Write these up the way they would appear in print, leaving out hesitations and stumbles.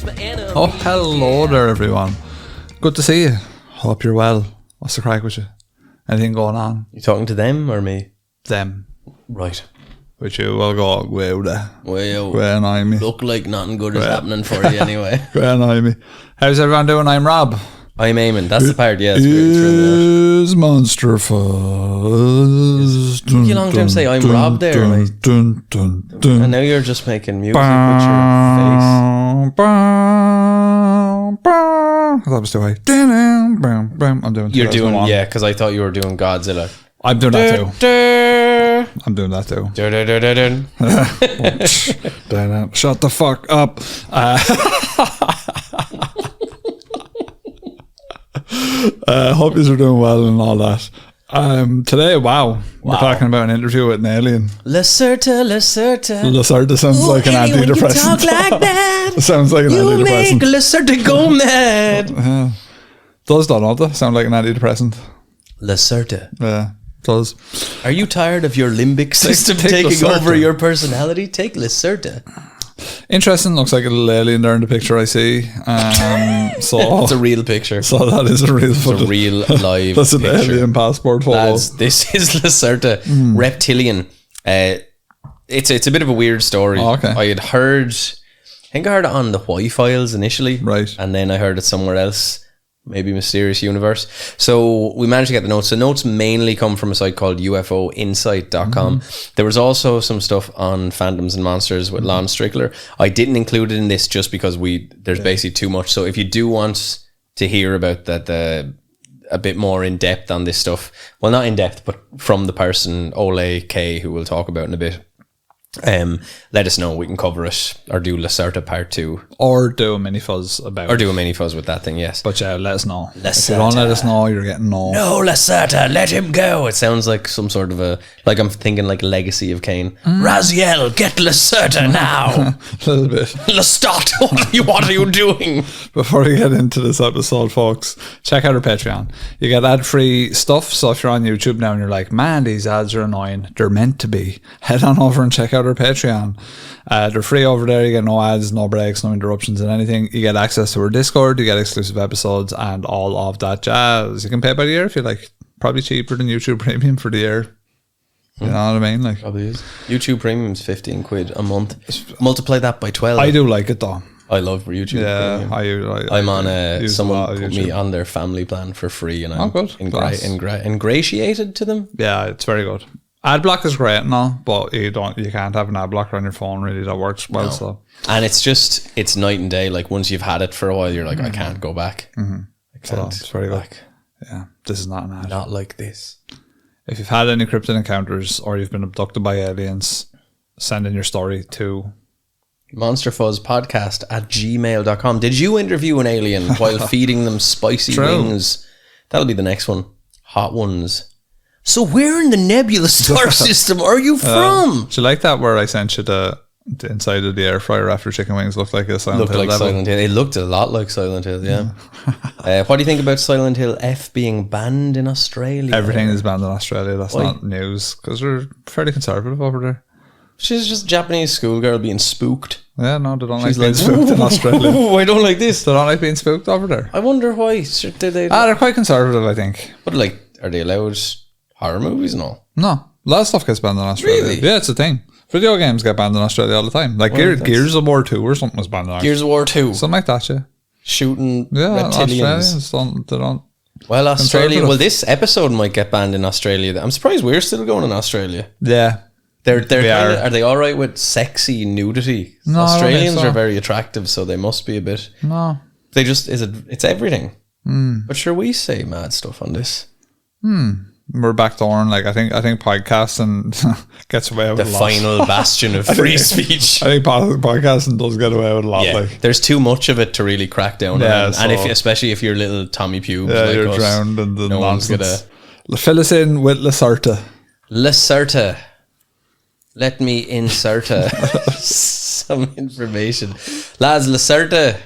Oh, hello there, everyone. Good to see you. Hope you're well. What's the crack with you? Anything going on? You talking to them or me? Them. Right. With you, we'll go wow there. Well, When I me. look like nothing good is happening for you anyway. When I me. How's everyone doing? I'm Rob. I'm Eamon. That's the part, yeah. Is Monster Fuzz. You long time say I'm Rob there, mate. And now you're just making music with your face. That was too high. I'm doing. You're doing, yeah, because I thought you were doing Godzilla. I'm doing that too. I'm doing that too. Shut the fuck up. Hope you are doing well and all that. Today, wow, we're talking about an interview with an alien. Lacerta. Lacerta sounds like an antidepressant. Talk like that. Sounds like an you antidepressant. make Lacerta go mad. Does that sound like an antidepressant? Lacerta. Yeah, does. Are you tired of your limbic system take taking Lacerta. over your personality? Take Lacerta. Interesting. Looks like a little alien there in the picture I see. So It's a real picture. So that is a real. It's a real live That's an picture. alien passport photo. Lads, this is Lacerta, reptilian. It's a bit of a weird story. Oh, okay. I think I heard it on the Why Files initially, Right. and then I heard it somewhere else, maybe Mysterious Universe. So we managed to get the notes. The notes mainly come from a site called ufoinsight.com. There was also some stuff on Phantoms and Monsters with Lon Strickler. I didn't include it in this just because there's basically too much. So if you do want to hear about that, a bit more in depth on this stuff, well, not in depth, but from the person Ole K, who we'll talk about in a bit, let us know. We can cover it or do Lacerta part 2 Or do a mini fuzz about or do a mini fuzz with that thing. Yes, But yeah, let us know. If Lacerta. you don't let us know, you're getting no. no, Lacerta, let him go. It sounds like some sort of like I'm thinking like Legacy of Cain. Raziel, get Lacerta now. A little bit. Lestat, what are you doing? Before we get into this episode, folks, check out our Patreon. You get ad-free stuff. So if you're on YouTube now and you're like, man, these ads are annoying, they're meant to be. Head on over and check out our Patreon. They're free over there. You get no ads, no breaks, no interruptions and anything. You get access to our Discord. You get exclusive episodes and all of that jazz. You can pay by the year if you like. Probably cheaper than YouTube Premium for the year. You know what I mean? Like, Probably is. YouTube Premium's 15 quid a month. Multiply that by 12. I do like it though. I love YouTube Premium. I'm on use someone a lot of put YouTube. me on their family plan for free, and I'm good. Class. ingratiated to them. Yeah, it's very good. Ad block is great and all, but you can't have an ad blocker on your phone really that works well. No. So And it's night and day. Like once you've had it for a while, you're like, I can't go back. I so can't it's very go good. back. Yeah, this is not an ad. Not like this. If you've had any cryptid encounters or you've been abducted by aliens, send in your story to monsterfuzzpodcast@gmail.com. Did you interview an alien while feeding them spicy wings? That'll be the next one. Hot ones. So where in the nebula star system are you from? do you like that where I sent you the inside of the air fryer after chicken wings looked like a Silent Looked Hill like level? Silent Hill. It looked a lot like Silent Hill, yeah. What do you think about Silent Hill F being banned in Australia? Everything is banned in Australia. That's not news because they're fairly conservative over there. She's just a Japanese schoolgirl being spooked. Yeah, no, they don't like being spooked in Australia. Oh, I don't like this. They don't like being spooked over there. I wonder why. They're quite conservative, I think. But like, are they allowed horror movies and all? No, a lot of stuff gets banned in Australia. Really? Yeah, it's a thing. Video games get banned in Australia all the time. Like Gears of War 2 or something was banned in Australia. Gears of War 2. Something like that, yeah. Shooting Australians reptilians. don't. Well, Australia. Conservative. Well, this episode might get banned in Australia. I'm surprised we're still going in Australia. Yeah. Are they all right with sexy nudity? No, I don't Australians think so. are very attractive, so they must be a bit. No. They just it's everything. But sure, we say mad stuff on this. We're backdooring. Like I think podcasting gets away with The a lot. final bastion of free speech. I think podcasting does get away with a lot. Yeah, Like there's too much of it to really crack down on. so- And especially if you're little Tommy Pubes, yeah, like you're us, drowned in the no one's nonsense. Fill us in with Lacerta. Lacerta. Let me insert some information. Lads, Lacerta,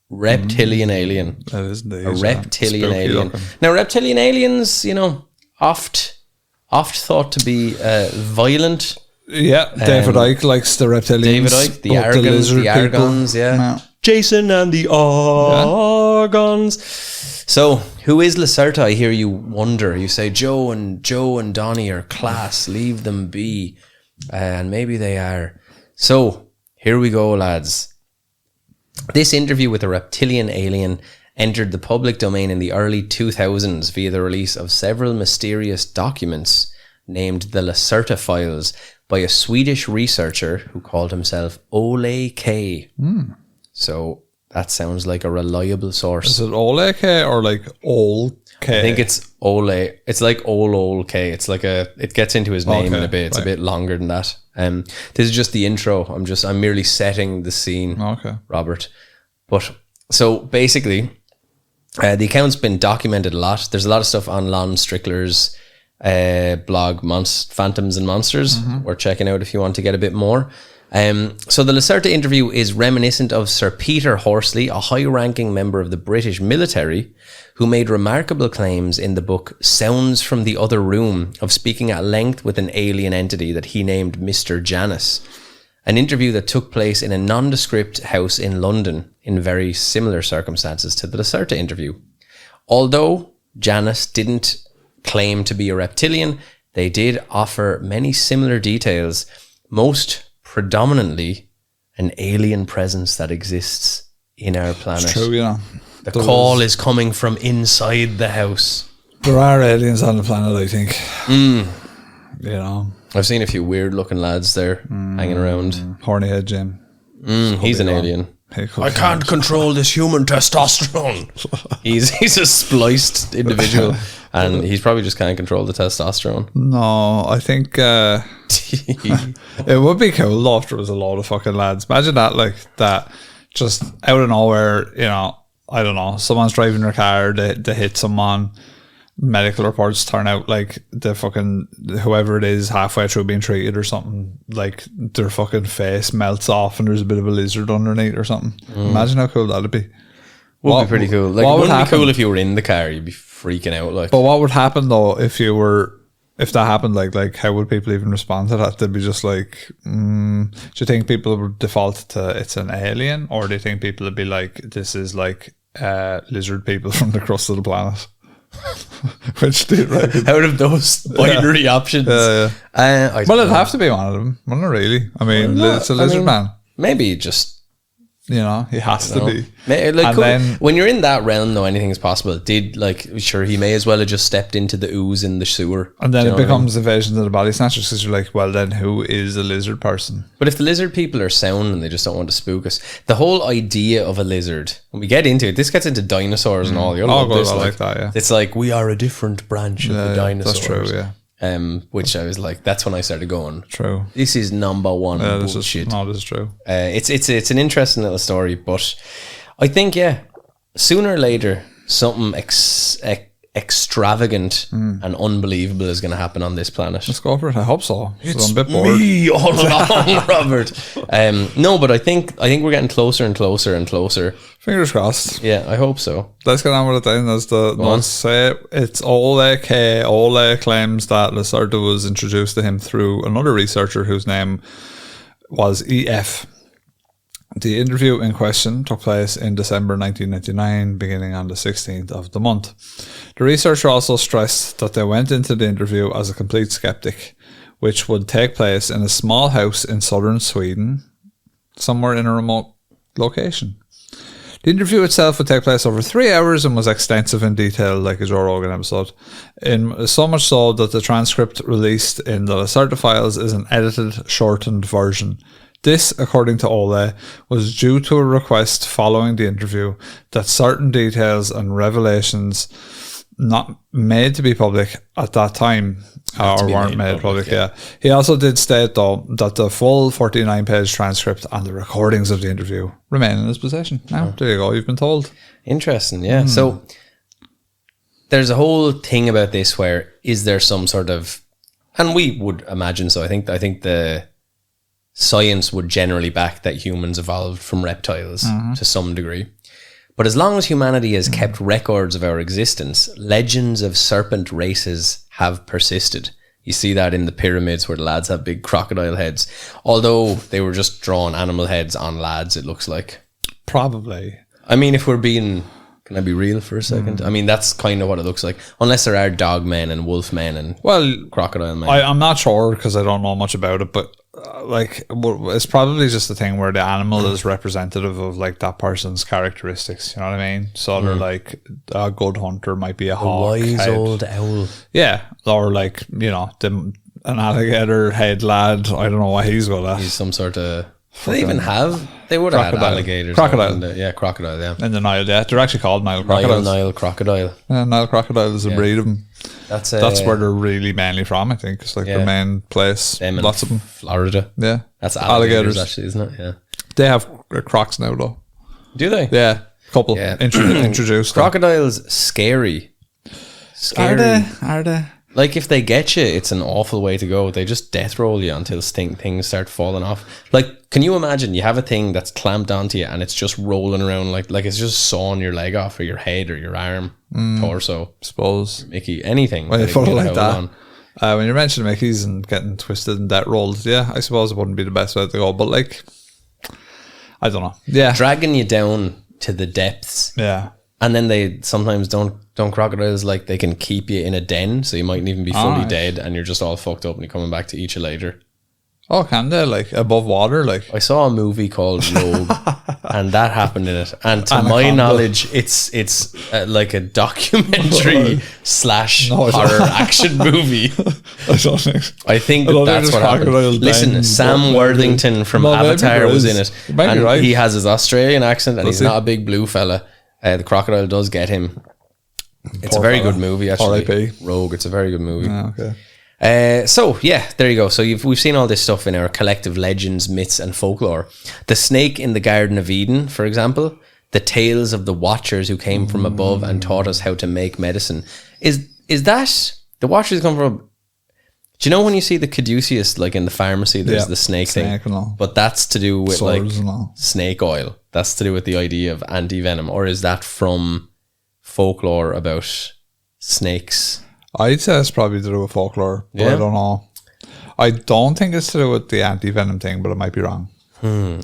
reptilian alien. That is indeed. A reptilian Spooky alien. looking. Now, reptilian aliens, oft thought to be violent. Yeah, David Icke likes the reptilians. David Icke, the but Argons, lizard the people- Argons, yeah. Jason and the Argons. So, who is Lacerta? I hear you wonder. You say Joe and Donnie are class. Leave them be. And maybe they are. So, here we go, lads. This interview with a reptilian alien entered the public domain in the early 2000s via the release of several mysterious documents named the Lacerta Files by a Swedish researcher who called himself Ole K. So that sounds like a reliable source. Is it Ole K or like Ole K? I think it's Ole. It's like Ole K. It's like it gets into his name in a bit. It's a bit longer than that. This is just the intro. I'm merely setting the scene. Okay. Robert. But so basically, the account's been documented a lot. There's a lot of stuff on Lon Strickler's blog, Phantoms and Monsters. Worth checking out if you want to get a bit more. So the Lacerta interview is reminiscent of Sir Peter Horsley, a high-ranking member of the British military, who made remarkable claims in the book Sounds from the Other Room of speaking at length with an alien entity that he named Mr. Janus. An interview that took place in a non-descript house in London in very similar circumstances to the Lacerta interview. Although Janus didn't claim to be a reptilian, they did offer many similar details, most predominantly an alien presence that exists in our planet. It's true, yeah. The call is coming from inside the house. There are aliens on the planet, I think. You know. I've seen a few weird looking lads there hanging around. Horny head Jim. He's an alien. I can't control this human testosterone. He's a spliced individual, and he's probably just can't control the testosterone. No, I think it would be cool though if there was a lot of fucking lads. Imagine that, like that, just out of nowhere. You know, I don't know. Someone's driving their car, they hit someone. Medical reports turn out like the fucking whoever it is halfway through being treated or something, like their fucking face melts off and there's a bit of a lizard underneath or something. Imagine how cool that'd be. Would be pretty cool. Like, it wouldn't be cool if you were in the car, you'd be freaking out. Like, but what would happen though if that happened? Like how would people even respond to that? They'd be just like, do you think people would default to it's an alien, or do you think people would be like, this is like lizard people from the crust of the planet? Which do you reckon? Out of those binary options, well, it'd have to be one of them, wouldn't it? Really? I mean, it's a lizard man. Maybe just, you know, he has to be. Like, then, when you're in that realm, though, anything is possible. Sure, he may as well have just stepped into the ooze in the sewer. And then it becomes invasion of the body snatchers, because you're like, well, then who is a lizard person? But if the lizard people are sound and they just don't want to spook us, the whole idea of a lizard, when we get into it, this gets into dinosaurs and all. Like that, yeah. It's like, we are a different branch of the dinosaurs. That's true, yeah. Which I was like, that's when I started going, true, this is number one bullshit. This is true. It's an interesting little story, but I think, sooner or later something extravagant and unbelievable is going to happen on this planet. Let's go for it. I hope so. It's I'm a bit bored. Me all along, Robert. No, but I think we're getting closer and closer and closer. Fingers crossed. Yeah, I hope so. Let's get on with it then. As the notes say, it's Ole K. Ole claims that Lacerta was introduced to him through another researcher whose name was EF. The interview in question took place in December 1999, beginning on the 16th of the month. The researcher also stressed that they went into the interview as a complete skeptic, which would take place in a small house in southern Sweden, somewhere in a remote location. The interview itself would take place over 3 hours and was extensive in detail, like a Joe Rogan episode. In so much so that the transcript released in the Lacerta Files is an edited, shortened version. This, according to Ole, was due to a request following the interview that certain details and revelations not made to be public at that time or weren't made public. Yeah. He also did state, though, that the full 49-page transcript and the recordings of the interview remain in his possession. Now, there you go. You've been told. Interesting, yeah. So there's a whole thing about this where is there some sort of, and we would imagine so. I think the science would generally back that humans evolved from reptiles to some degree. But as long as humanity has kept records of our existence, legends of serpent races have persisted. You see that in the pyramids where the lads have big crocodile heads. Although they were just drawn animal heads on lads, it looks like. Probably. I mean, if we're being... Can I be real for a second? I mean, that's kind of what it looks like. Unless there are dog men and wolf men and crocodile men. I'm not sure because I don't know much about it, but it's probably just a thing where the animal is representative of like that person's characteristics. You know what I mean? So they're like a good hunter might be a hawk, wise old owl. Yeah, or like an alligator head lad. I don't know what he's good at. He's some sort of. Do they even have? They would have had alligators. Crocodile. Crocodile, yeah. In the Nile, yeah. They're actually called Nile crocodiles. Nile crocodile. Yeah, Nile crocodile is a breed of them. That's where they're really mainly from, I think. It's like their main place. Lots of them. Florida. Yeah. That's alligators actually, isn't it? Yeah. They have crocs now, though. Do they? Yeah. A couple introduced. Crocodiles, scary. Are they? Like, if they get you, it's an awful way to go. They just death roll you until things start falling off. Like, can you imagine you have a thing that's clamped onto you and it's just rolling around like it's just sawing your leg off or your head or your arm, torso, suppose, Mickey, anything. When you put it like that. When you mention Mickey's and getting twisted and death rolled, yeah, I suppose it wouldn't be the best way to go. But like, I don't know. Yeah, dragging you down to the depths. Yeah. And then they sometimes don't crocodiles, like they can keep you in a den, so you mightn't even be fully dead and you're just all fucked up and you're coming back to eat you later. Oh, can they? Like above water? Like I saw a movie called Rogue and that happened in it. And to my knowledge, it's like a documentary / horror action movie. I think that's what happened. Listen, Sam Worthington from Avatar was in it. And he has his Australian accent and he's not a big blue fella. The crocodile does get him. It's a very good movie, actually. R.I.P. Rogue. It's a very good movie. Okay. So yeah, there you go. So we've seen all this stuff in our collective legends, myths, and folklore. The snake in the Garden of Eden, for example, the tales of the Watchers who came from above and taught us how to make medicine. Is that the Watchers come from? Do you know when you see the caduceus, like in the pharmacy, there's the snake thing, but that's to do with swords, like snake oil. That's to do with the idea of anti-venom, or is that from folklore about snakes? I'd say it's probably to do with folklore, but I don't know. I don't think it's to do with the anti-venom thing, but it might be wrong.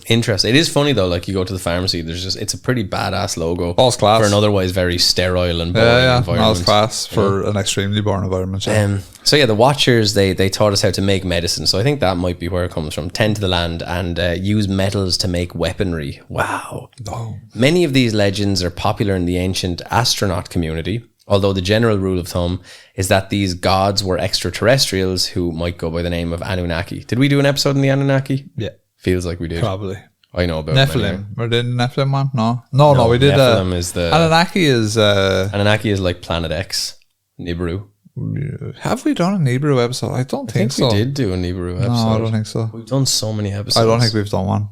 Interesting. It is funny though, like you go to the pharmacy, it's a pretty badass logo. All's class. For an otherwise very sterile and boring environment. All's class for an extremely boring environment. So yeah, the Watchers, they taught us how to make medicine. So I think that might be where it comes from. Tend to the land and use metals to make weaponry. Wow. Oh. Many of these legends are popular in the ancient astronaut community, although the general rule of thumb is that these gods were extraterrestrials who might go by the name of Anunnaki. Did we do an episode on the Anunnaki? Yeah. Feels like we did. Probably. I know about Nephilim. Were they the Nephilim one? No, we did. Nephilim is the... Anunnaki is... Anunnaki is like Planet X. Nibiru. Have we done a Nibiru episode? I don't think so. We did do a Nibiru episode. No, I don't think so. We've done so many episodes. I don't think we've done one.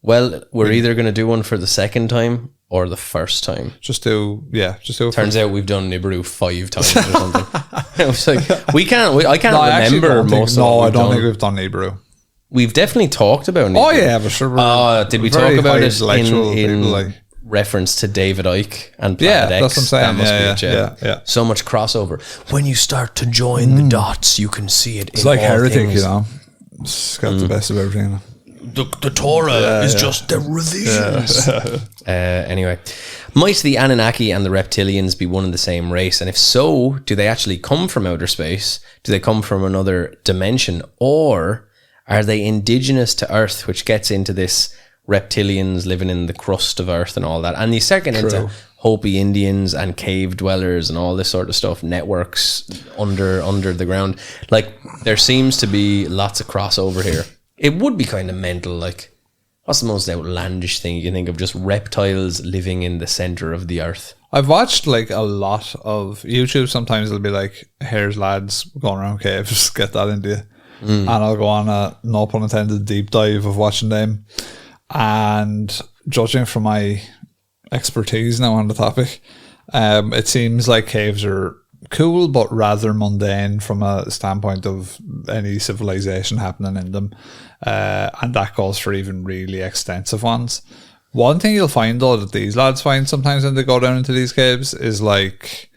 Well, we're either going to do one for the second time or the first time. Just do Turns out we've done Nibiru 5 times or something. I was like, I can't remember most of I don't think we've done Nibiru. We've definitely talked about Nibiru. Oh yeah, for sure. Did we talk about it in reference to David Icke and Planet X? That's what I'm saying. That must be it, yeah. So much crossover. When you start to join the dots, you can see it. It's like Heretic, things. You know. It's got the best of everything. The Torah is just the revisions. Anyway, might the Anunnaki and the reptilians be one and the same race? And if so, do they actually come from outer space? Do they come from another dimension? Or are they indigenous to Earth, which gets into this reptilians living in the crust of Earth and all that? And you start getting into Hopi Indians and cave dwellers and all this sort of stuff, networks under the ground. Like, there seems to be lots of crossover here. It would be kind of mental, like, what's the most outlandish thing you can think of? Just reptiles living in the center of the earth. I've watched like a lot of YouTube. Sometimes it'll be like, here's lads going around caves, get that into you. And I'll go on a, no pun intended, deep dive of watching them. And judging from my expertise now on the topic, it seems like caves are cool, but rather mundane from a standpoint of any civilization happening in them. And that goes for even really extensive ones. One thing you'll find though that these lads find sometimes when they go down into these caves is like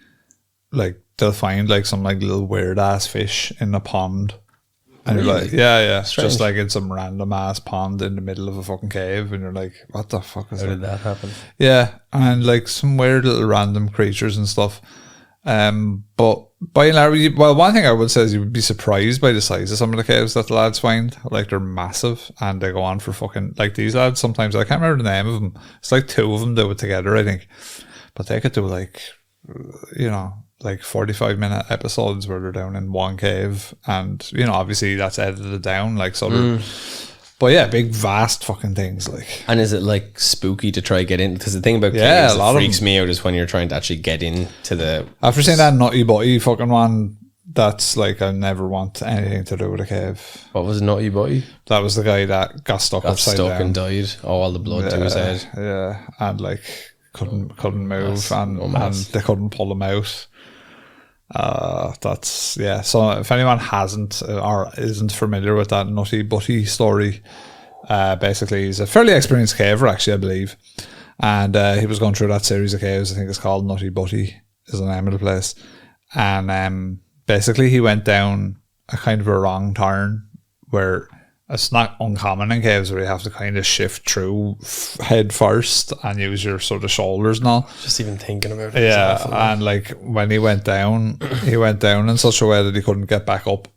they'll find like some like little weird ass fish in a pond And you're like, Really? yeah. Strange. Just like in some random ass pond in the middle of a fucking cave. And you're like, what the fuck is How that? did that happen? Yeah. And like some weird little random creatures and stuff. But by and large, well, one thing I would say is you would be surprised by the size of some of the caves that the lads find. Like, they're massive and they go on for fucking, like these lads sometimes, I can't remember the name of them. It's like 2 of them do it together, I think. But they could do like, you know, like 45-minute episodes where they're down in one cave, and you know, obviously that's edited down, like, so but yeah, big vast fucking things, like. And is it like spooky to try get in? Because the thing about Yeah, caves a lot that of freaks them. me out is when you're trying to actually get into the. After seeing that nutty butty fucking one, that's like, I never want anything to do with a cave. What was Nutty Boy? That was the guy that got stuck upside Stuck down and died. Oh, all the blood to his head. yeah, and like couldn't move, and they couldn't pull him out. That's, yeah. So if anyone hasn't or isn't familiar with that nutty butty story, basically he's a fairly experienced caver, actually, I believe, and he was going through that series of caves. I think it's called Nutty Butty is the name of the place, and basically he went down a kind of a wrong turn where it's not uncommon in caves where you have to kind of shift through head first and use your sort of shoulders and all. Just even thinking about it. Yeah, and like when he went down in such a way that he couldn't get back up,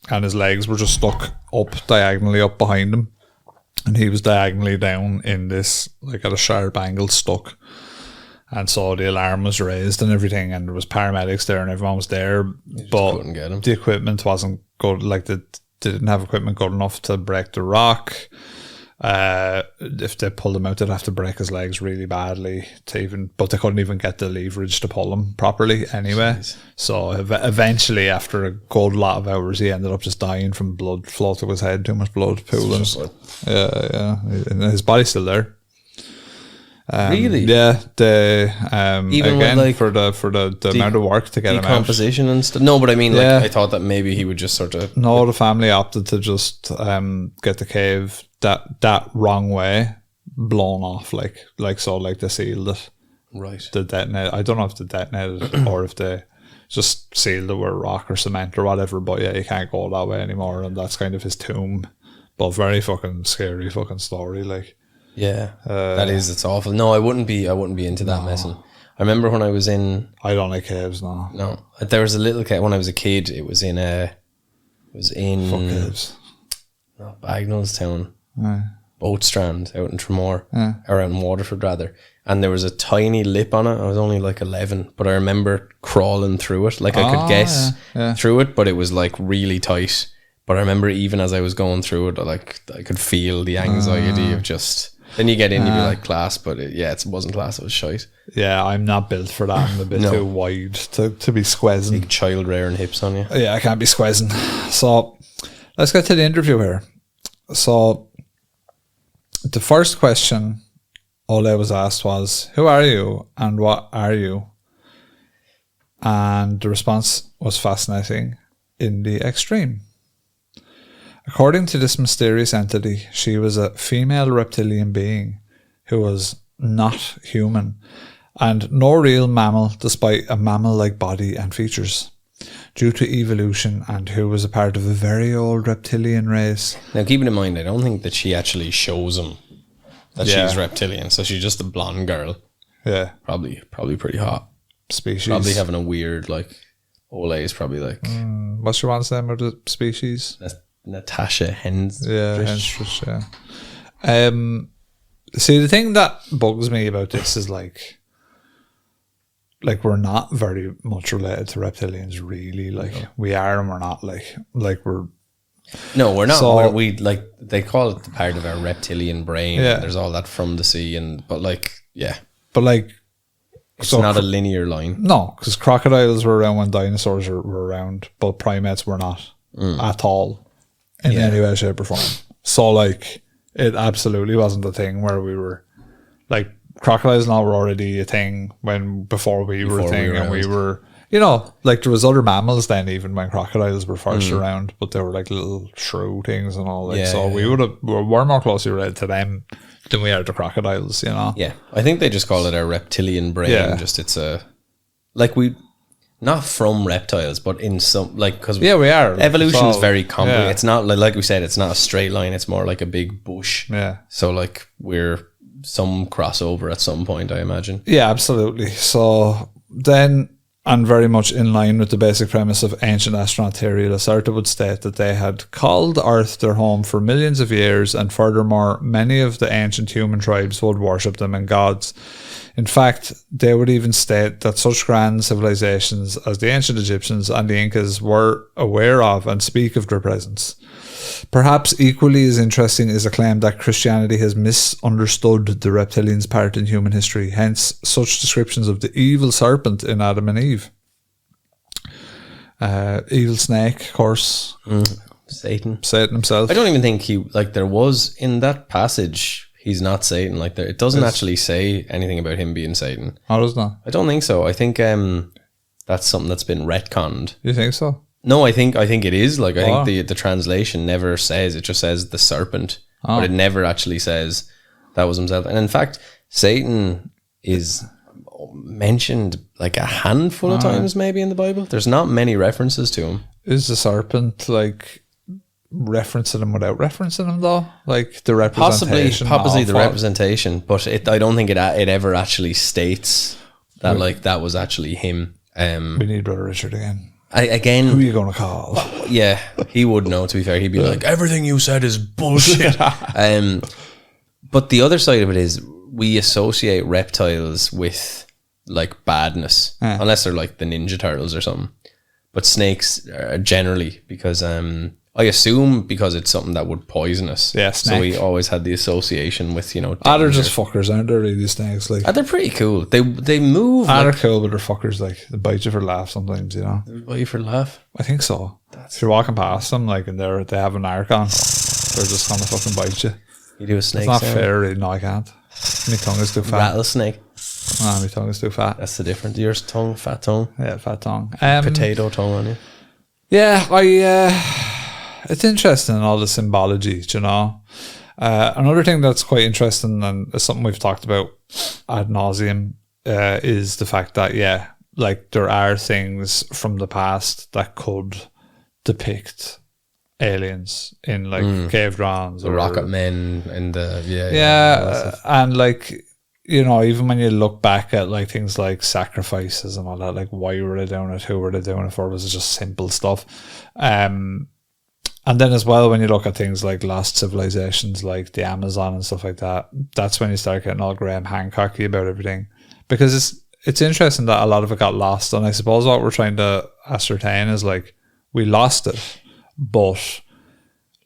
and his legs were just stuck up diagonally up behind him, and he was diagonally down in this, like, at a sharp angle, stuck. And so the alarm was raised and everything, and there was paramedics there and everyone was there, but couldn't get him. the equipment wasn't good. Like, they didn't have equipment good enough to break the rock. If they pulled him out, they'd have to break his legs really badly but they couldn't even get the leverage to pull him properly anyway. Jeez. So eventually, after a good lot of hours, he ended up just dying from blood flow to his head, too much blood pooling. Yeah, and his body's still there. Really? Yeah, they Even again with, like, for the amount of work to get him out. Decomposition and stuff. No, but I mean, Yeah. like, I thought that maybe he would just sort of. No, the family opted to just get the cave that wrong way blown off, like so, like they sealed it. Right. The detonate. I don't know if they detonated or if they just sealed it with rock or cement or whatever. But yeah, you can't go that way anymore, and that's kind of his tomb. But very fucking scary fucking story, like. Yeah, it's awful. No, I wouldn't be into that messing. I remember when I was in. I don't like caves, no. No, there was a little cave when I was a kid. It was in Fuck caves. not Bagnallstown, Yeah. Boat Strand out in Tremor, or out in Waterford rather. And there was a tiny lip on it. I was only like 11, but I remember crawling through it. Like, I could guess through it, but it was like really tight. But I remember even as I was going through it, I could feel the anxiety of just. Then you get in, you'd be like, class, but it wasn't class, it was shite. Yeah, I'm not built for that. I'm a bit too wide to be squeezing. Big child rearing hips on you. Yeah, I can't be squeezing. So let's get to the interview here. So the first question Ole was asked was, who are you and what are you? And the response was fascinating in the extreme. According to this mysterious entity, she was a female reptilian being who was not human and no real mammal despite a mammal-like body and features due to evolution, and who was a part of a very old reptilian race. Now, keeping in mind, I don't think that she actually shows him that she's reptilian, so she's just a blonde girl. Yeah. Probably pretty hot. Species. Probably having a weird, like, Ole is probably like... What's your one's name of the species? Natasha Hens. Yeah, Henstrich, yeah. See, the thing that bugs me about this is like we're not very much related to reptilians, really. Like, we are and we're not. Like we're. No, we're not. So, we like, they call it the part of our reptilian brain. Yeah. There's all that from the sea, but like, yeah. But like, it's not a linear line. No, because crocodiles were around when dinosaurs were around, but primates were not at all in any way, shape, or form. So like, it absolutely wasn't a thing where we were like, crocodiles now were already a thing before we were a thing, and we were, you know, like, there was other mammals then even when crocodiles were first around, but they were like little shrew things and all, like, we're more closely related to them than we are to crocodiles, you know. Yeah, I think they just call it our reptilian brain. Yeah. Just it's a, like, not from reptiles, but in some, like, because Yeah, we are. evolution is So, very complex. yeah. It's not like we said, it's not a straight line. It's more like a big bush. Yeah. So like we're some crossover at some point, I imagine. Yeah, absolutely. So then, and very much in line with the basic premise of ancient astronaut theory, Lacerta would state that they had called Earth their home for millions of years, and furthermore, many of the ancient human tribes would worship them as gods. In fact, they would even state that such grand civilizations as the ancient Egyptians and the Incas were aware of and speak of their presence. Perhaps equally as interesting is the claim that Christianity has misunderstood the reptilians' part in human history, hence such descriptions of the evil serpent in Adam and Eve. Evil snake, of course. Satan himself. I don't even think he, like, there was in that passage, he's not Satan. Like, there, it doesn't actually say anything about him being Satan. Oh, does not? I don't think so. I think that's something that's been retconned. You think so? No, I think it is. Like, I think the translation never says, it just says the serpent. But it never actually says that was himself. And in fact, Satan is mentioned like a handful of times maybe in the Bible. There's not many references to him. Is the serpent like referencing him without referencing him though? Like the representation? Possibly the representation, but I don't think it ever actually states that like that was actually him. We need Brother Richard again. Who Again, are you going to call? yeah, he would know, to be fair. He'd be like, everything you said is bullshit. But the other side of it is we associate reptiles with like badness, unless they're like the Ninja Turtles or something. But snakes generally, because I assume because it's something that would poison us. Yeah, so snake. we always had the association with, you know, They're danger. just fuckers, aren't they, really, snakes? Like, They're pretty cool. They move. they're cool, but they're fuckers. Like, they bite you for laugh sometimes, you know? What you for laugh? I think so. If you're walking past them, like, and they have an arc on, they're just going to fucking bite you. You do a snake It's not sound? fair, really. No, I can't. My tongue is too fat. Rattlesnake. No, my tongue is too fat. That's the difference. Yours tongue, fat tongue, Yeah, fat tongue. potato tongue on you. Yeah, it's interesting, all the symbology, you know. Another thing that's quite interesting, and is something we've talked about ad nauseum, is the fact that, yeah, like there are things from the past that could depict aliens in like cave drawings, The rocket men and the and like, you know, even when you look back at like things like sacrifices and all that, like why were they doing it, who were they doing it for, was it just simple stuff? And then as well, when you look at things like lost civilizations like the Amazon and stuff like that, that's when you start getting all Graham Hancocky about everything, because it's interesting that a lot of it got lost. And I suppose what we're trying to ascertain is like, we lost it, but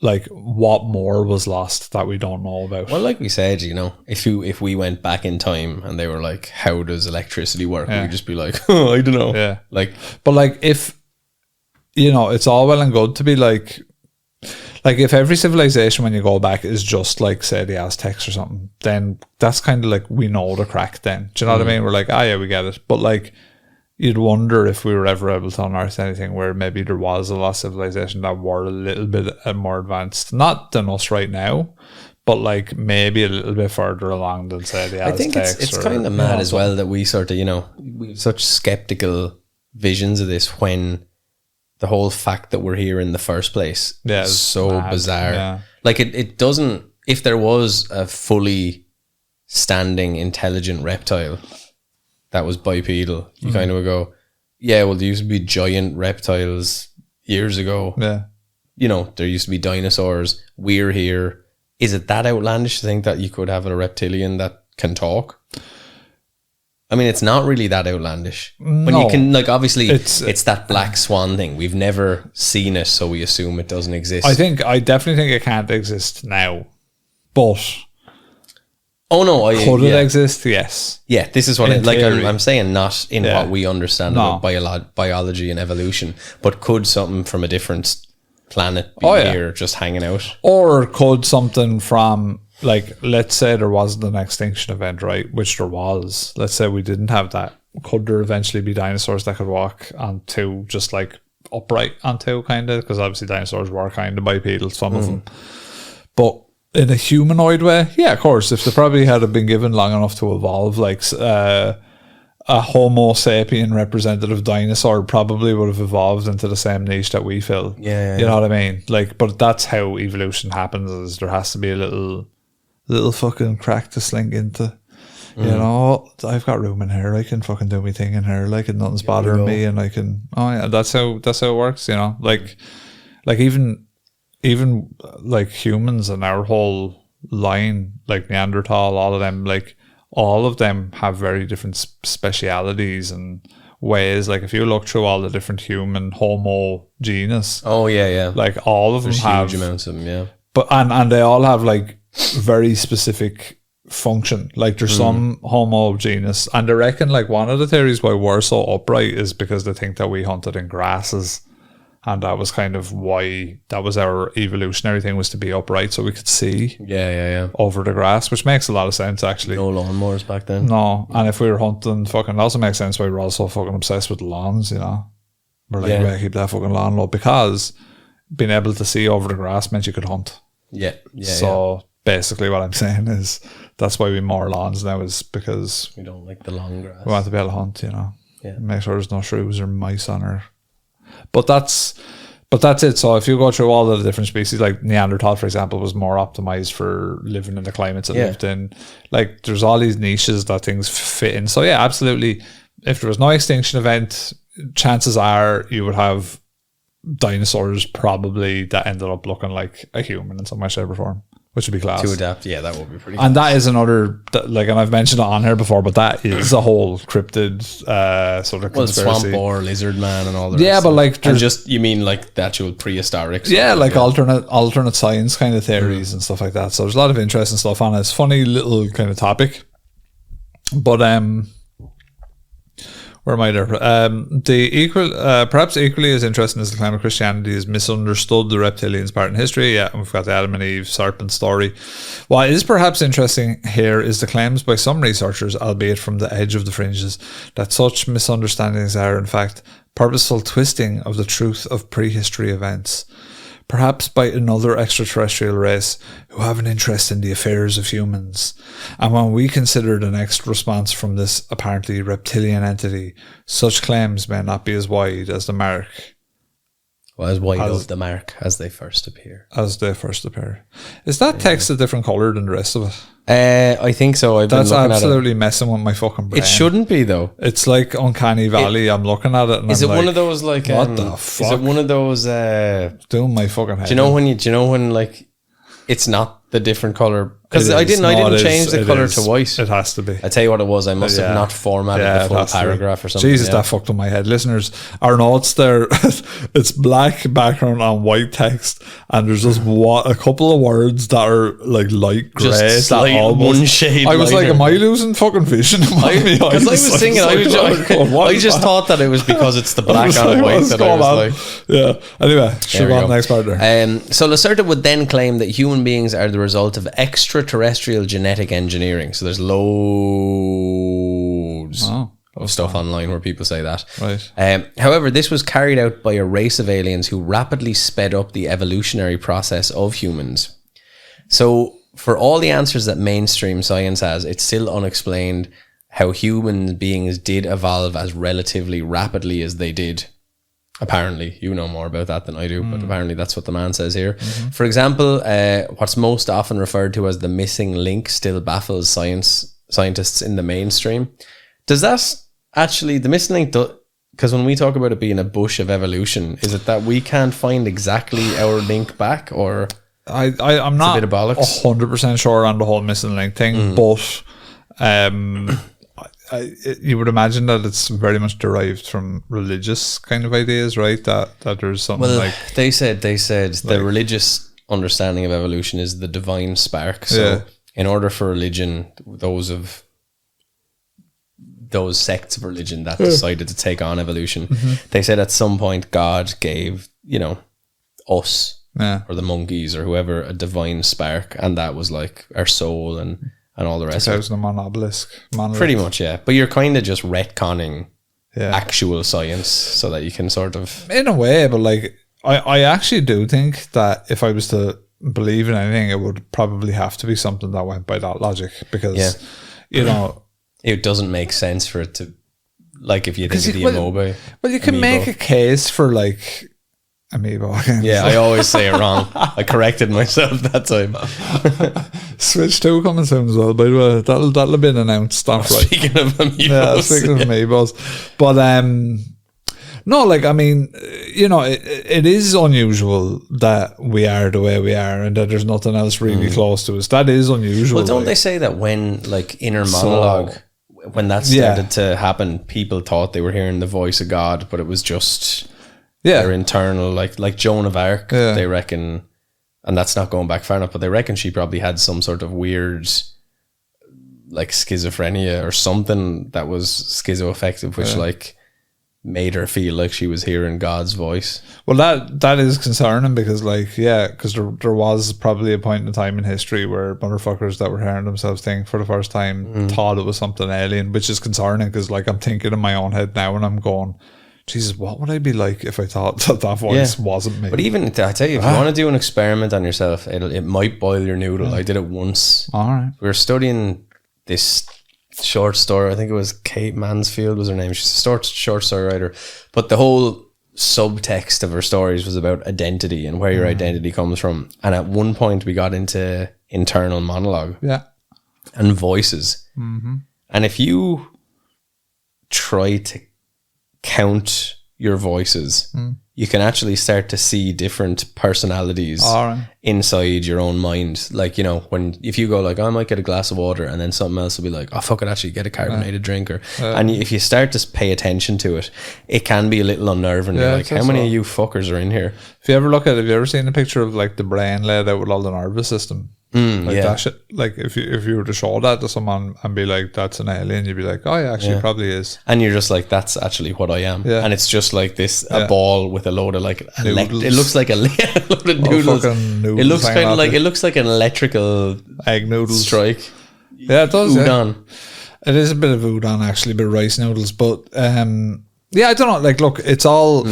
like what more was lost that we don't know about? Well, like we said, you know, if we went back in time and they were like, how does electricity work? We'd just be like, oh, I don't know. Yeah. Like, but like, if, you know, it's all well and good to be like if every civilization when you go back is just like, say, the Aztecs or something, then that's kind of like, we know the crack then. Do you know what I mean? We're like, yeah, we get it. But like, you'd wonder if we were ever able to unearth anything where maybe there was a lost civilization that were a little bit more advanced, not than us right now, but like maybe a little bit further along than, say, the Aztecs. I think it's kind of mad as well that we sort of, you know, we have such skeptical visions of this when the whole fact that we're here in the first place is so bizarre. Yeah. Like it doesn't, if there was a fully standing intelligent reptile that was bipedal, you kind of would go, yeah, well, there used to be giant reptiles years ago. Yeah. You know, there used to be dinosaurs. We're here. Is it that outlandish to think that you could have a reptilian that can talk? I mean, it's not really that outlandish. But you can, like, obviously, it's that black swan thing. We've never seen it, so we assume it doesn't exist. I definitely think it can't exist now. But oh no, could it exist? Yes. Yeah, this is what I'm saying, not in what we understand about biology and evolution, but could something from a different planet be here just hanging out? Or could something from, like, let's say there wasn't an extinction event, right? Which there was. Let's say we didn't have that. Could there eventually be dinosaurs that could walk on two, just like upright on two, kind of? Because obviously dinosaurs were kind of bipedal, some of them. But in a humanoid way, yeah, of course. If they probably had been given long enough to evolve, like a Homo sapien representative dinosaur probably would have evolved into the same niche that we fill. You know what I mean? Like, but that's how evolution happens, is there has to be a little fucking crack to slink into. You know, I've got room in here, I can fucking do my thing in here, like, and nothing's bothering me, and I can, that's how it works, you know, like even like humans and our whole line, like Neanderthal, all of them, like, all of them have very different specialities and ways. Like, if you look through all the different human Homo genus, like, all of them have huge amounts of them, but and they all have like very specific function. Like, there's some Homo genus, and I reckon like one of the theories why we're so upright is because they think that we hunted in grasses, and that was kind of why that was our evolutionary thing, was to be upright so we could see over the grass, which makes a lot of sense actually. No lawnmowers back then. No, and if we were hunting, fucking, it also makes sense why we're all so fucking obsessed with lawns, you know. We're like, yeah, keep that fucking lawn low, because being able to see over the grass meant you could hunt. So basically what I'm saying is that's why we mow lawns now, is because we don't like the long grass. We want to be able to hunt, you know. Make sure there's no shrews or mice on her. But that's it. So if you go through all of the different species, like Neanderthal, for example, was more optimized for living in the climates it lived in. Like, there's all these niches that things fit in. So yeah, absolutely. If there was no extinction event, chances are you would have dinosaurs probably that ended up looking like a human in some way, shape or form, which would be class. To adapt, that would be pretty And that is another, like, and I've mentioned it on here before, but that is a whole cryptid sort of conspiracy. Swamp boar, lizard man, and all that. Yeah, but like, and just, you mean like the actual prehistoric stuff? Yeah, like alternate science kind of theories and stuff like that. So there's a lot of interesting stuff on it. It's a funny little kind of topic. But where am I there? Perhaps equally as interesting as the claim of Christianity is misunderstood the reptilians' part in history. Yeah, we've got the Adam and Eve serpent story. What is perhaps interesting here is the claims by some researchers, albeit from the edge of the fringes, that such misunderstandings are in fact purposeful twisting of the truth of prehistory events, perhaps by another extraterrestrial race who have an interest in the affairs of humans. And when we consider the next response from this apparently reptilian entity, such claims may not be as wide as the mark. Well, as wide of the mark as they first appear. Is that text a different colour than the rest of it? I think so. That's absolutely messing with my fucking brain. It shouldn't be, though. It's like Uncanny Valley. I'm looking at it and is I'm it one of those like what the fuck? Is it one of those doing my fucking head? Do you know when like it's not the different colour? Because I didn't change the colour to white. It has to be. I tell you what it was. I must have not formatted the full paragraph or something. Jesus, that fucked up my head. Listeners, our notes there, it's black background on white text, and there's just a couple of words that are like light grey. Just one shade. I was lighter. Like, am I losing fucking vision? Because I was thinking, I just thought that it was because it's the black on white that I was like. Yeah. Anyway, should go on the next part there. So Lacerta would then claim that human beings are the result of extraterrestrial genetic engineering. So there's loads of stuff online where people say that. Right. However, this was carried out by a race of aliens who rapidly sped up the evolutionary process of humans. So for all the answers that mainstream science has, it's still unexplained how human beings did evolve as relatively rapidly as they did. Apparently, you know more about that than I do, but apparently that's what the man says here. For example, what's most often referred to as the missing link still baffles scientists in the mainstream. Does that actually, the missing link, because when we talk about it being a bush of evolution, is it that we can't find exactly our link back, or I'm not a bit of bollocks? 100% sure on the whole missing link thing, but you would imagine that it's very much derived from religious kind of ideas, right? That there's something like... They said the religious understanding of evolution is the divine spark. So in order for religion, those sects of religion that decided to take on evolution, they said at some point God gave, us or the monkeys or whoever a divine spark, and that was like our soul and all the rest of it. Monolith. Pretty much, yeah. But you're kind of just retconning actual science so that you can sort of... In a way, but like, I actually do think that if I was to believe in anything, it would probably have to be something that went by that logic, because, it doesn't make sense for it to like if you think of the amoeba. Well, you can make a case for like amoeba. Yeah, I always say it wrong. I corrected myself that time. Switch 2 coming soon as well, by the way. That'll have been announced. Speaking of amoebas. Yeah, speaking of amoebas. But no, like, I mean, it is unusual that we are the way we are and that there's nothing else really close to us. That is unusual. Well, don't they say that when, like, inner monologue, when that started to happen, people thought they were hearing the voice of God, but it was just their internal, like Joan of Arc, they reckon, and that's not going back far enough, but they reckon she probably had some sort of weird, like, schizophrenia or something that was schizoaffective, which, like, made her feel like she was hearing God's voice. Well, that is concerning because, like, because there was probably a point in time in history where motherfuckers that were hearing themselves think for the first time thought it was something alien, which is concerning because, like, I'm thinking in my own head now and I'm going, Jesus, what would I be like if I thought that voice wasn't me? But even, I tell you, if you want to do an experiment on yourself, it might boil your noodle. I did it once. All right. We were studying this short story. I think it was Kate Mansfield was her name. She's a short story writer. But the whole subtext of her stories was about identity and where your identity comes from. And at one point we got into internal monologue. Yeah. And voices. Mm-hmm. And if you try to count your voices, you can actually start to see different personalities inside your own mind. Like, if you go like, I might get a glass of water, and then something else will be like, oh fuck it, actually get a carbonated drink. And if you start to pay attention to it, it can be a little unnerving. You're like, how many of you fuckers are in here? Have you ever seen a picture of like the brain laid out with all the nervous system? That shit. Like if you were to show that to someone and be like, that's an alien, you'd be like, oh yeah, actually it probably is. And you're just like, that's actually what I am. And it's just like this a ball with a load of like it looks like a load of noodles. It looks kind of like, it looks like an electrical egg noodles strike. Yeah, it does. Udon. It is a bit of udon actually, a bit of rice noodles, but I don't know, like, look, it's all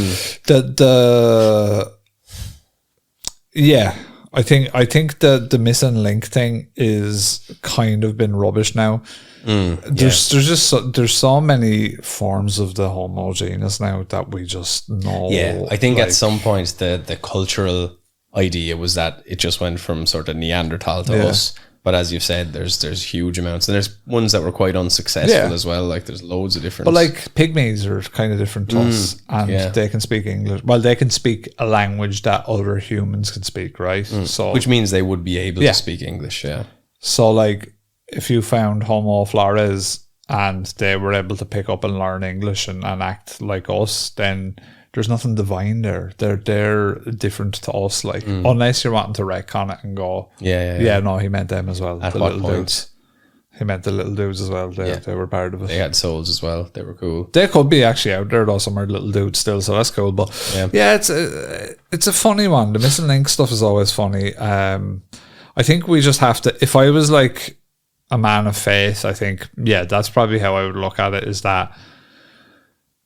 I think the missing link thing is kind of been rubbish now. There's so many forms of the Homo genus now that we just know. Yeah, I think at some point the cultural idea was that it just went from sort of Neanderthal to us. But as you've said, there's huge amounts, and there's ones that were quite unsuccessful as well. Like there's loads of different. But like pygmies are kind of different to us, and they can speak English. Well, they can speak a language that other humans can speak, right? So which means they would be able to speak English. Yeah. So like, if you found Homo flores and they were able to pick up and learn English and act like us, then there's nothing divine there. They're different to us, like unless you're wanting to retcon it and go, no, he meant them as well. At the what little point? Dudes. He meant the little dudes as well. They were part of it. They had souls as well. They were cool. They could be actually out there though, somewhere, little dudes still. So that's cool. But it's a funny one. The missing link stuff is always funny. I think we just have to. If I was like a man of faith, I think that's probably how I would look at it. Is that,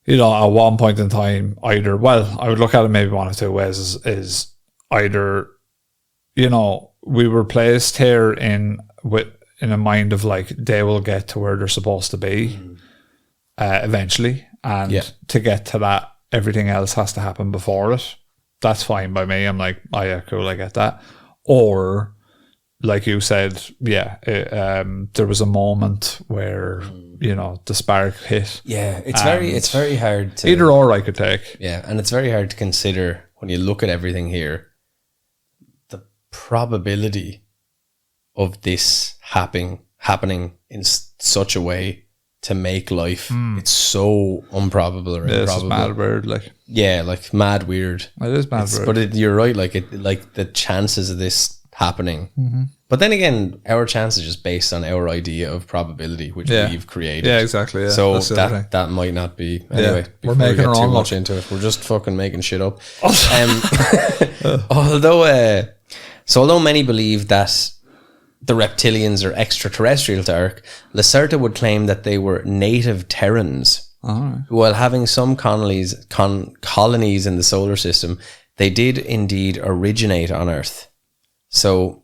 at one point in time, I would look at it maybe one of two ways. Is either, we were placed here in a mind of like, they will get to where they're supposed to be eventually. And to get to that, everything else has to happen before it. That's fine by me. I'm like, oh yeah, cool, I get that. Or, like you said, there was a moment where the spark hit. Yeah, it's very hard to either or I could take. Yeah, and it's very hard to consider when you look at everything here, the probability of this happening in such a way to make life. It's so improbable or improbable. It's mad weird, like. Yeah, like mad weird. It is mad weird. But you're right, like the chances of this happening. But then again, our chance is just based on our idea of probability, which we've created. Yeah, exactly. Yeah. So that might not be. Anyway, we're making our own too much into it. We're just fucking making shit up. Although many believe that the reptilians are extraterrestrial to Earth, Lacerta would claim that they were native Terrans. Who, while having some colonies in the solar system, they did indeed originate on Earth. So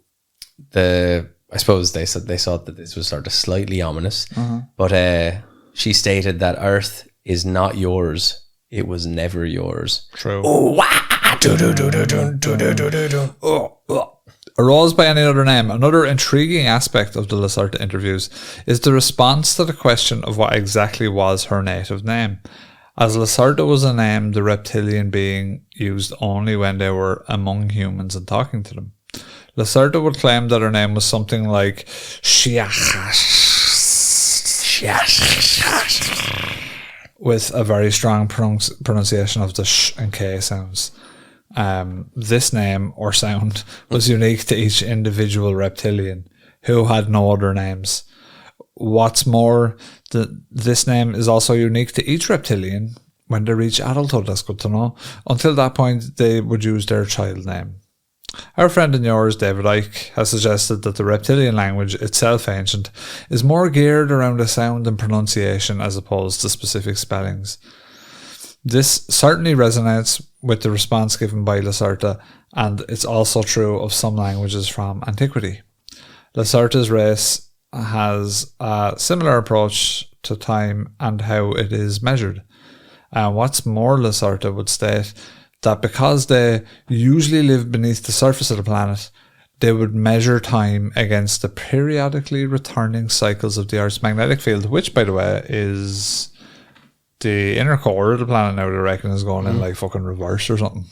I suppose they thought that this was sort of slightly ominous, but she stated that Earth is not yours. It was never yours. True. Oh, Aroused by any other name, another intriguing aspect of the Lacerta interviews is the response to the question of what exactly was her native name. As Lacerta was a name the reptilian being used only when they were among humans and talking to them. Lacerta would claim that her name was something like with a very strong pronunciation of the sh and k sounds. This name or sound was unique to each individual reptilian, who had no other names. What's more, this name is also unique to each reptilian when they reach adulthood. That's good to know. Until that point, they would use their child name. Our friend and yours, David Icke, has suggested that the reptilian language, itself ancient, is more geared around a sound and pronunciation as opposed to specific spellings. This certainly resonates with the response given by Lacerta, and it's also true of some languages from antiquity. Lacerta's race has a similar approach to time and how it is measured. And what's more, Lacerta would state that because they usually live beneath the surface of the planet, they would measure time against the periodically returning cycles of the Earth's magnetic field, which, by the way, is the inner core of the planet now, they reckon, is going in like fucking reverse or something.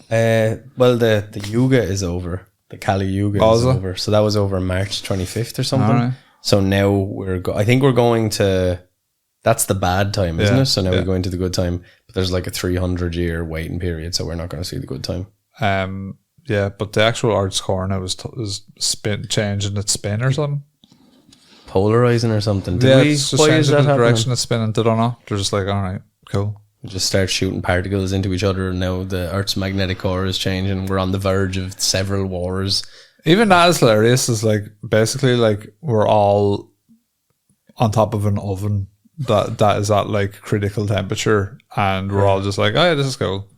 Well, the Yuga is over. The Kali Yuga is over. So that was over March 25th or something. Right. So now I think we're going to, that's the bad time, isn't it? So now we go into the good time. But there's like a 300-year waiting period, so we're not going to see the good time. Yeah, but the actual Earth's core now is changing its spin or something. Polarizing or something. It's just changing the direction it's spinning. They don't know. They're just like, all right, cool. Just start shooting particles into each other, and now the Earth's magnetic core is changing. We're on the verge of several wars. Even that is hilarious. It's like basically like we're all on top of an oven that is at like critical temperature, and we're all just like, oh yeah, this is cool.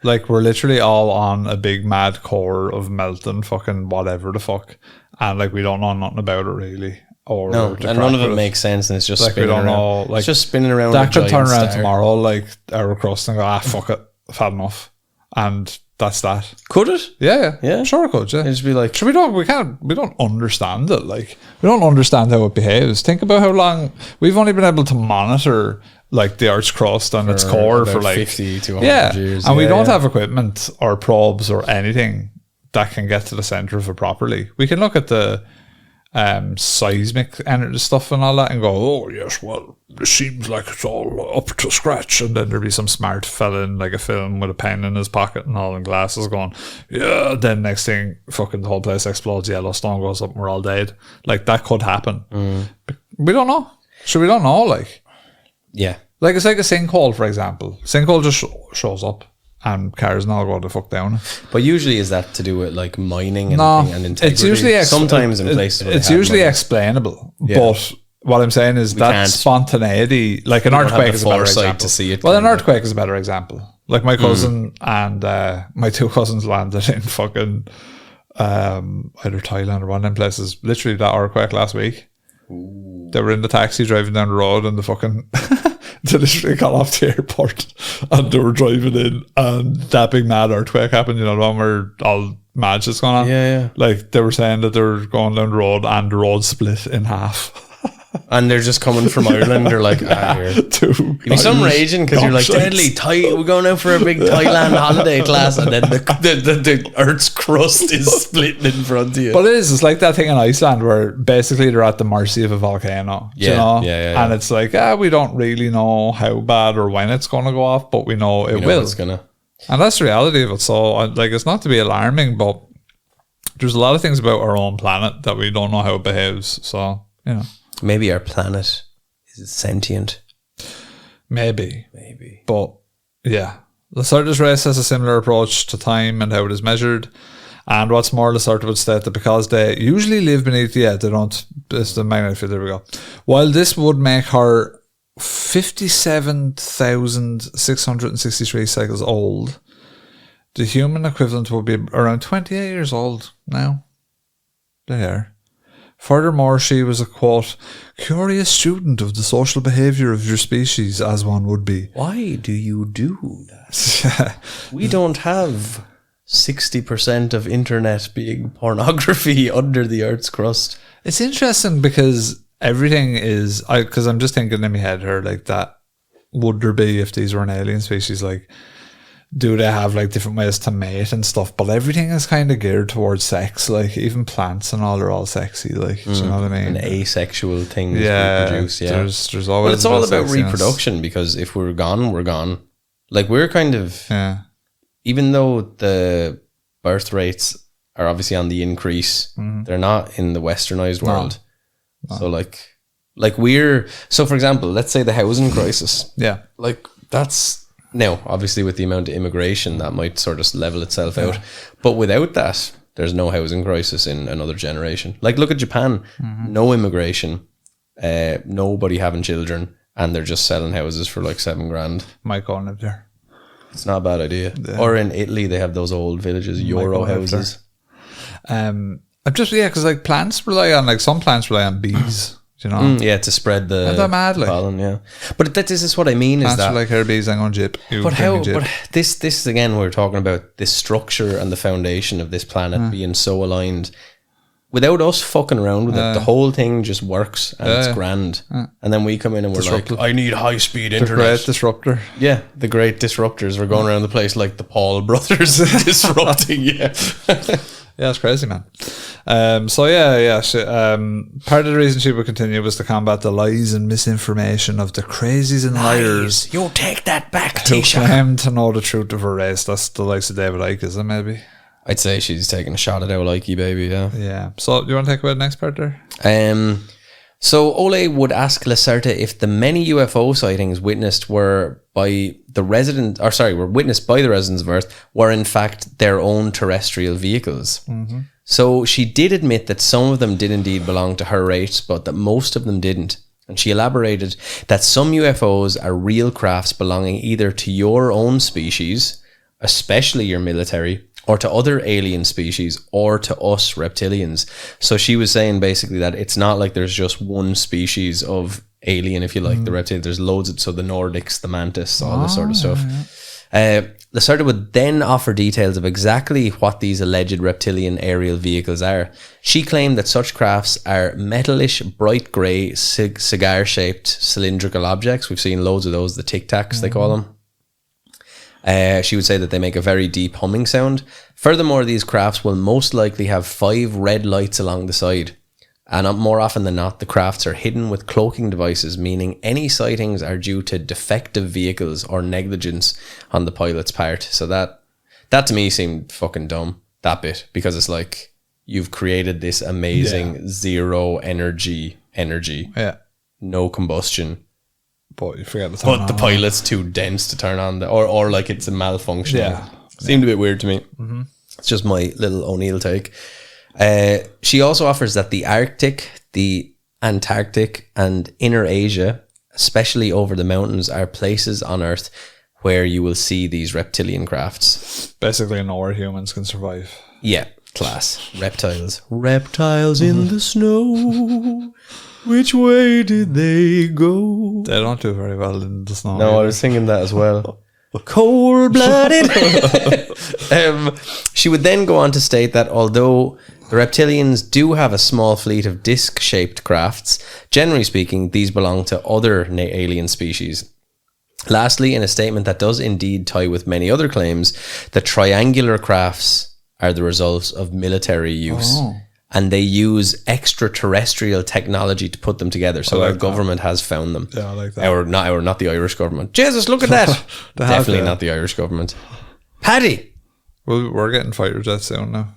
Like we're literally all on a big mad core of melting fucking whatever the fuck, and like we don't know nothing about it really. Or no, and none of it makes sense, and it's just like spinning we don't around. know. Like it's just spinning around. That could turn around tomorrow, like our crust, and go, fuck it, I've had enough, and that's that. Could it? Yeah. Sure, it could. Yeah, it'd just be like, we don't understand it. Like we don't understand how it behaves. Think about how long we've only been able to monitor like the Earth's crust and its core for like 50 to 100 years, and we don't have equipment or probes or anything that can get to the center of it properly. We can look at the seismic energy stuff and all that and go, oh yes, well it seems like it's all up to scratch, and then there'll be some smart fella in like a film with a pen in his pocket and all, and glasses going, yeah, then next thing fucking the whole place explodes, Yellowstone goes up and we're all dead. Like that could happen. We don't know. So we don't know, like, yeah, like it's like a sinkhole, for example. Sinkhole just shows up and cars now go the fuck down. But usually is that to do with like mining and integrity? It's usually sometimes in places it's usually explainable. But what I'm saying is that spontaneity, like an earthquake is a better example. To see it well, an earthquake is a better example. Like my cousin and my two cousins landed in fucking either Thailand or one of them places. Literally that earthquake last week. Ooh. They were in the taxi driving down the road, and the fucking they literally got off the airport and they were driving in, and that big mad earthquake happened. You know, the one where all mad shit's going on. Yeah. Like they were saying that they were going down the road and the road split in half. And they're just coming from Ireland. They're like, here. You'd be some raging because you're like, deadly, we're going out for a big Thailand holiday class, and then the Earth's crust is splitting in front of you. But it's like that thing in Iceland where basically they're at the mercy of a volcano. Yeah. And it's like, we don't really know how bad or when it's going to go off, but we know it will. It's gonna. And that's the reality of it. So, like, it's not to be alarming, but there's a lot of things about our own planet that we don't know how it behaves. So, you know. Maybe our planet is sentient. Maybe. But yeah, Lacerta's race has a similar approach to time and how it is measured. And what's more, Lacerta would state that because they usually live beneath they don't, it's the magnetic field, there we go. While this would make her 57,663 cycles old, the human equivalent would be around 28 years old now. There. Furthermore, she was a, quote, curious student of the social behaviour of your species, as one would be. Why do you do that? We don't have 60% of internet being pornography under the Earth's crust. It's interesting because everything is... Because I'm just thinking in my head here, like, that would there be, if these were an alien species, like... Do they have like different ways to mate and stuff? But everything is kind of geared towards sex. Like even plants and all are all sexy. Like do you know what I mean? And asexual things Yeah, reproduce. Yeah, there's always. Well, it's all a bit of about sexiness. reproduction because if we're gone, we're gone. Like we're kind of, even though the birth rates are obviously on the increase, they're not in the westernized world. No. So like we're so for example, let's say the housing crisis. Yeah, like that's. Now, obviously, with the amount of immigration, that might sort of level itself out. But without that, there's no housing crisis in another generation. Like, look at Japan. No immigration, nobody having children, and they're just selling houses for like $7,000. Might go and live there. It's not a bad idea. Yeah. Or in Italy, they have those old villages, Euro houses. I'm just, because like plants rely on, like some plants rely on bees. You know? Yeah, to spread the pollen, yeah. But this is what I mean is that like herbies, I'm going to jip. But this again, we're talking about this structure and the foundation of this planet being so aligned. Without us fucking around with it, the whole thing just works and it's grand. And then we come in and we're like, I need high-speed internet. The great disruptor. Yeah, the great disruptors. We're going around the place like the Paul brothers disrupting, Yeah, it's crazy, man. Part of the reason she would continue was to combat the lies and misinformation of the crazies and liars. You take that back, who Tisha. claim to know the truth of her race. That's the likes of David Icke, isn't it, maybe? I'd say she's taking a shot at Ole K, baby, yeah. Yeah. So, do you want to take away the next part there? So Ole would ask Lacerta if the many UFO sightings witnessed were witnessed by the residents of Earth were in fact their own terrestrial vehicles. So she did admit that some of them did indeed belong to her race, but that most of them didn't. And she elaborated that some UFOs are real crafts belonging either to your own species, especially your military, or to other alien species, or to us reptilians. So she was saying basically that it's not like there's just one species of alien, if you like, the reptilian. There's loads of, so the Nordics, the mantis, all this sort of stuff. Lacerta would then offer details of exactly what these alleged reptilian aerial vehicles are. She claimed that such crafts are metalish, bright grey, cigar-shaped cylindrical objects. We've seen loads of those, the Tic Tacs, they call them. She would say that they make a very deep humming sound. Furthermore, these crafts will most likely have 5 red lights along the side. And more often than not, the crafts are hidden with cloaking devices, meaning any sightings are due to defective vehicles or negligence on the pilot's part. So that to me seemed fucking dumb, that bit, because it's like you've created this amazing zero energy, no combustion. But you forget the the pilot's too dense to turn on, or like it's a malfunction. Yeah. Seemed a bit weird to me. It's just my little O'Neill take. She also offers that the Arctic, the Antarctic, and Inner Asia, especially over the mountains, are places on Earth where you will see these reptilian crafts. Basically nowhere humans can survive. Yeah, class. Reptiles. Reptiles in the snow. Which way did they go? They don't do very well in the snow. No, I was thinking that as well. Cold-blooded. She would then go on to state that although the reptilians do have a small fleet of disc-shaped crafts, generally speaking, these belong to other alien species. Lastly, in a statement that does indeed tie with many other claims, the triangular crafts are the results of military use. And they use extraterrestrial technology to put them together. So our government has found them. Yeah, I like that. Not the Irish government. Jesus, look at that. Definitely not the Irish government. Paddy. Well, we're getting fighter jets soon now.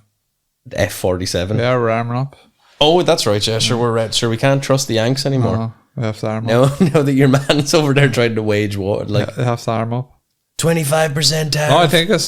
F-47. Yeah, we're arming up. Oh, that's right. Yeah, sure, we're red. Sure, we can't trust the Yanks anymore. No, we have to arm up. Now that your man's over there trying to wage war. Like, they have to arm up. 25% tariff. No, I don't think it's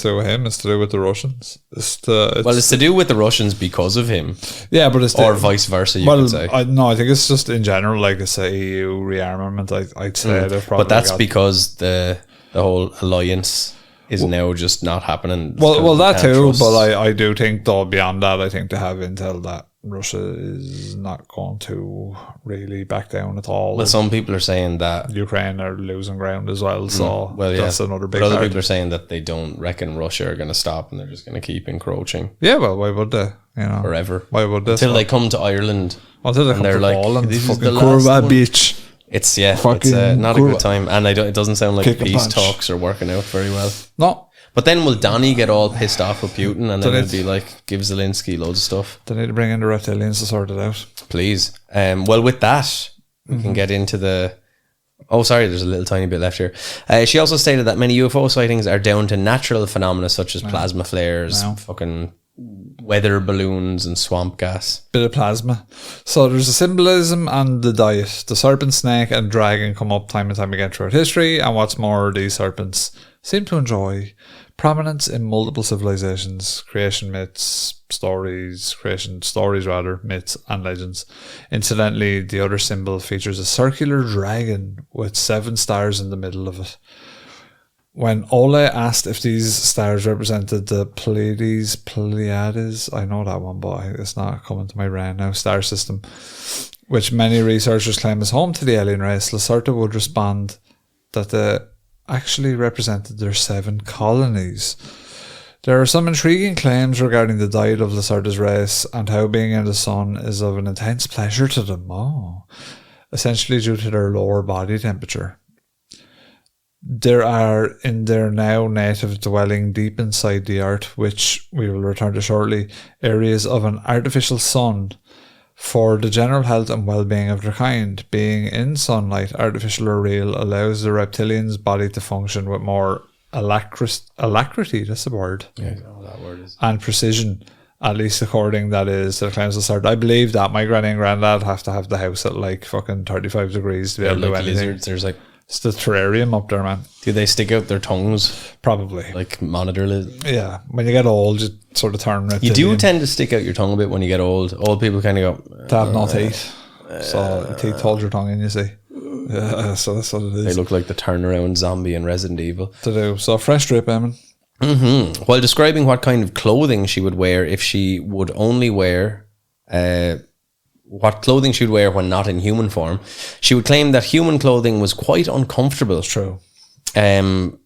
to do with him. It's to do with the Russians. It's to do with the Russians because of him. Yeah, but or vice versa. You could say. I think it's just in general, like I say, EU rearmament. I'd say they've probably. But that's because the whole alliance is now just not happening. Well, that too. But I do think though beyond that, I think they have intel that Russia is not going to really back down at all. Well, some people are saying that Ukraine are losing ground as well, so that's another big But other part. people are saying that they don't reckon Russia are going to stop and they're just going to keep encroaching. Yeah, well, why would they? You know, forever. Why would they? Until they come to Ireland. Until they come to Poland. This is the Kurwa last one. beach. It's not a good time, and it doesn't sound like peace talks are working out very well. No. But then will Donny get all pissed off with Putin and then it'll be like, give Zelensky loads of stuff? They need to bring in the reptilians to sort it out. Please. Well, with that, we can get into the... Oh, sorry, there's a little tiny bit left here. She also stated that many UFO sightings are down to natural phenomena such as plasma flares, fucking weather balloons and swamp gas. Bit of plasma. So there's a symbolism and the diet. The serpent, snake and dragon come up time and time again throughout history, and what's more, these serpents seem to enjoy prominence in multiple civilizations, creation stories, myths and legends. Incidentally, the other symbol features a circular dragon with 7 stars in the middle of it. When Ole asked if these stars represented the Pleiades, I know that one, but it's not coming to my brain now, star system, which many researchers claim is home to the alien race, Lacerta would respond that they actually represented their 7 colonies. There are some intriguing claims regarding the diet of Lacerta's race and how being in the sun is of an intense pleasure to them. Essentially due to their lower body temperature. There are, in their now native dwelling deep inside the earth, which we will return to shortly, areas of an artificial sun for the general health and well-being of their kind. Being in sunlight, artificial or real, allows the reptilian's body to function with more alacrity, that's the word. Yeah, I don't know what that word is. And precision, at least according to the claims of start. I believe that my granny and granddad have to have the house at like fucking 35 degrees to be able to do anything. Lizards, there's like... It's the terrarium up there, man. Do they stick out their tongues? Probably. Like monitor lizards? Yeah. When you get old, you sort of turn reptilian. You do tend to stick out your tongue a bit when you get old. Old people kind of go... To have no teeth. So teeth hold your tongue in, you see. Yeah, so that's what it is. They look like the turnaround zombie in Resident Evil. To do. So fresh drip, Eamon. While describing what kind of clothing she would wear if she would only wear... what clothing she would wear when not in human form, she would claim that human clothing was quite uncomfortable. True. When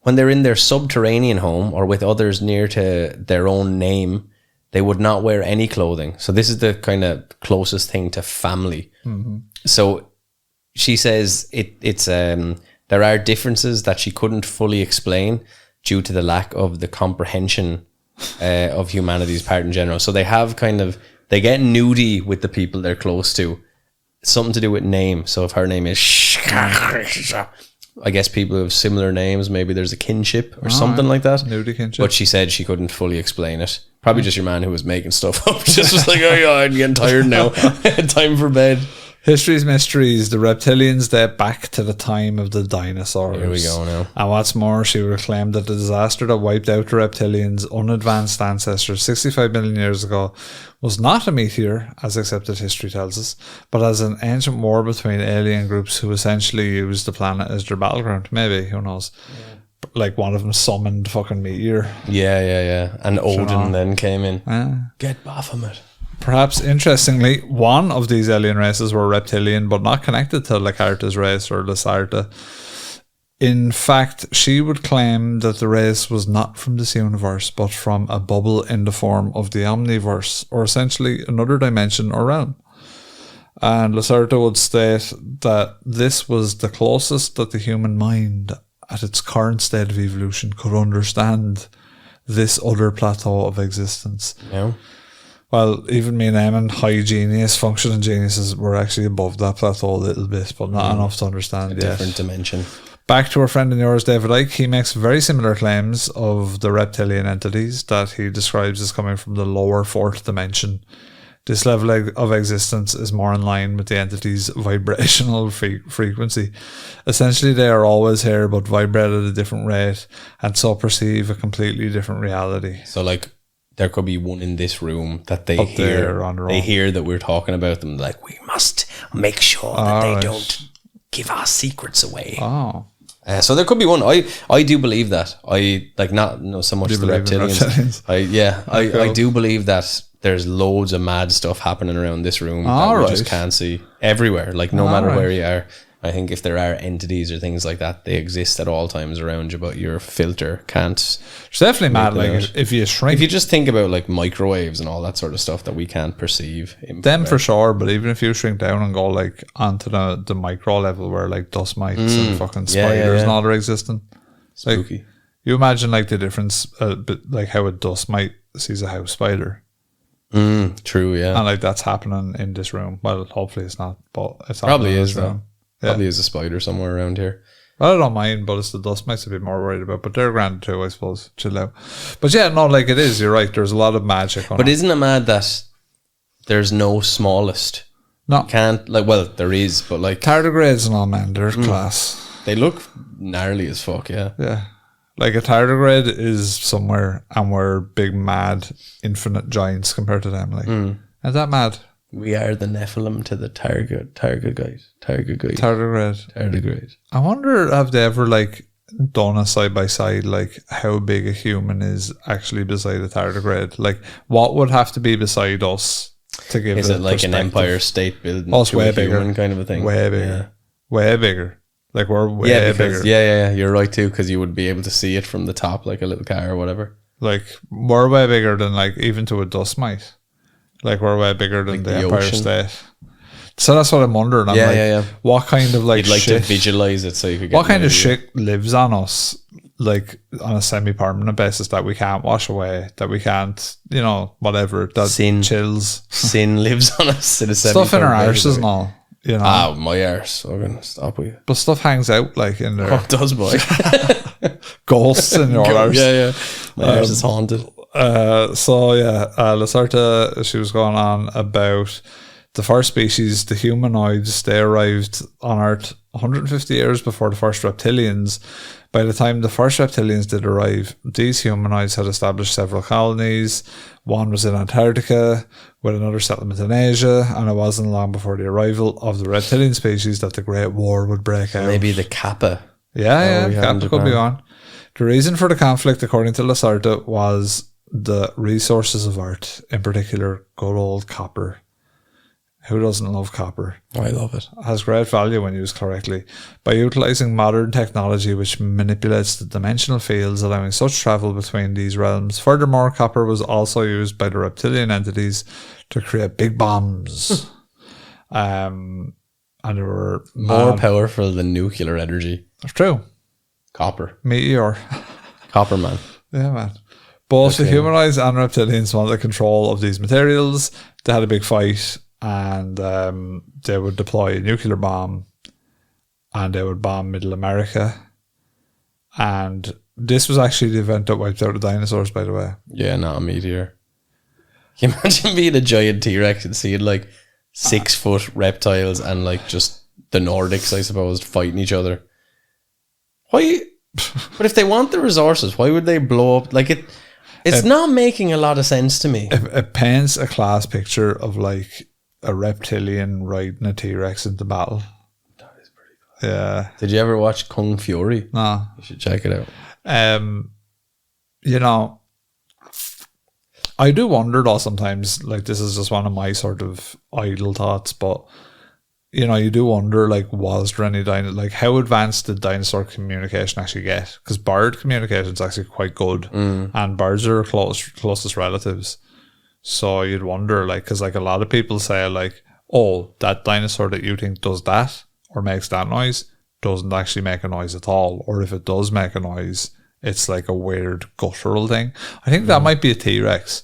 they're in their subterranean home or with others near to their own name, they would not wear any clothing. So this is the kind of closest thing to family. Mm-hmm. So she says it's there are differences that she couldn't fully explain due to the lack of the comprehension of humanity's part in general. So they have they get nudie with the people they're close to. Something to do with name. So if her name is I guess people who have similar names, maybe there's a kinship or something like that. Nudie kinship. But she said she couldn't fully explain it. Probably just your man who was making stuff up. Just was like, oh yeah, I'm getting tired now. Time for bed. History's mysteries. The reptilians date back to the time of the dinosaurs. Here we go now. And what's more, she would claim that the disaster that wiped out the reptilians' unadvanced ancestors 65 million years ago was not a meteor, as accepted history tells us, but as an ancient war between alien groups who essentially used the planet as their battleground. Maybe, who knows? Yeah. Like one of them summoned fucking meteor. Yeah. And Odin then came in. Get Baphomet. Perhaps interestingly, one of these alien races were reptilian, but not connected to Lacerta's race or Lacerta. In fact, she would claim that the race was not from this universe, but from a bubble in the form of the omniverse, or essentially another dimension or realm. And Lacerta would state that this was the closest that the human mind, at its current state of evolution, could understand this other plateau of existence. Yeah. Well, even me and Eamon, high genius, functioning geniuses, were actually above that plateau a little bit, but not enough to understand yet. Different dimension. Back to our friend and yours, David Icke. He makes very similar claims of the reptilian entities that he describes as coming from the lower fourth dimension. This level of existence is more in line with the entity's vibrational frequency. Essentially, they are always here, but vibrate at a different rate, and so perceive a completely different reality. So, like, there could be one in this room that they hear that we're talking about them. Like, we must make sure that they don't give our secrets away. Oh. So there could be one. I do believe that. I like not so much the reptilians. I do believe that there's loads of mad stuff happening around this room that we just can't see everywhere. Like no matter where you are. I think if there are entities or things like that, they exist at all times around you, but your filter can't. It's definitely mad. Like if you shrink, if you just think about like microwaves and all that sort of stuff that we can't perceive, them for sure. But even if you shrink down and go like onto the micro level where like dust mites and fucking spiders and all are existing, spooky. Like, you imagine like the difference, like how a dust mite sees a house spider. True, yeah, and like that's happening in this room. Well, hopefully it's not, but it's probably is though. Yeah. Probably is a spider somewhere around here. Well, I don't mind, but it's the dust mites I'd be more worried about. But they're grand too, I suppose. Chill out. But yeah, no, like it is. You're right. There's a lot of magic on it. But isn't it mad that there's no smallest? No. You can't, like, well, there is, but like... Tardigrades and all, man. They're class. They look gnarly as fuck, yeah. Yeah. Like a tardigrade is somewhere and we're big, mad, infinite giants compared to them. Like, Isn't that mad? We are the Nephilim to the tardigrade. Tardigrade. I wonder, have they ever like done a side by side, like how big a human is actually beside a tardigrade? Like, what would have to be beside us to give? Is it like an Empire State Building? Us way bigger, kind of a thing. Way bigger, way bigger. Like we're way bigger. Yeah. You're right too, because you would be able to see it from the top, like a little car or whatever. Like we're way bigger than like even to a dust mite. Like we're way bigger than like the Empire State. So that's what I'm wondering. I'm what kind of like you'd like shit, to visualize it so you could get what kind of shit lives on us, like on a semi-permanent basis that we can't wash away, that we can't, whatever, that chills. Sin lives on us in a stuff in our arses and all, Oh, my arse. I'm gonna stop with you. But stuff hangs out like in there. Oh, it does, boy. Ghosts in your arse. Yeah. My arse is haunted. Lacerta, she was going on about the first species, the humanoids. They arrived on Earth 150 years before the first reptilians. By the time the first reptilians did arrive, these humanoids had established several colonies. One was in Antarctica, with another settlement in Asia, and it wasn't long before the arrival of the reptilian species that the Great War would break out. Maybe the Kappa. Yeah, Kappa could be on. The reason for the conflict, according to Lacerta, was the resources of Earth, in particular good old copper. Who doesn't love copper? I love it. It has great value when used correctly. By utilising modern technology which manipulates the dimensional fields, allowing such travel between these realms. Furthermore, copper was also used by the reptilian entities to create big bombs. And they were more powerful than nuclear energy. It's true. Copper. Meteor. Copper, man. Yeah, man. Both the humanoids and reptilians wanted control of these materials. They had a big fight, and they would deploy a nuclear bomb, and they would bomb Middle America. And this was actually the event that wiped out the dinosaurs, by the way. Yeah, not a meteor. Can you imagine being a giant T-Rex and seeing like 6 foot reptiles and like just the Nordics, I suppose, fighting each other? Why? But if they want the resources, why would they blow up? Like it's not making a lot of sense to me. It paints a class picture of like a reptilian riding a T-Rex into battle. That is pretty cool. Yeah. Did you ever watch Kung Fury? No. You should check it out. I do wonder though sometimes, like this is just one of my sort of idle thoughts, but you do wonder, like, was there any like how advanced did dinosaur communication actually get? Because bird communication is actually quite good, and birds are closest relatives. So you'd wonder, like, because like a lot of people say, like, oh, that dinosaur that you think does that or makes that noise doesn't actually make a noise at all, or if it does make a noise, it's like a weird guttural thing. I think that might be a T-Rex.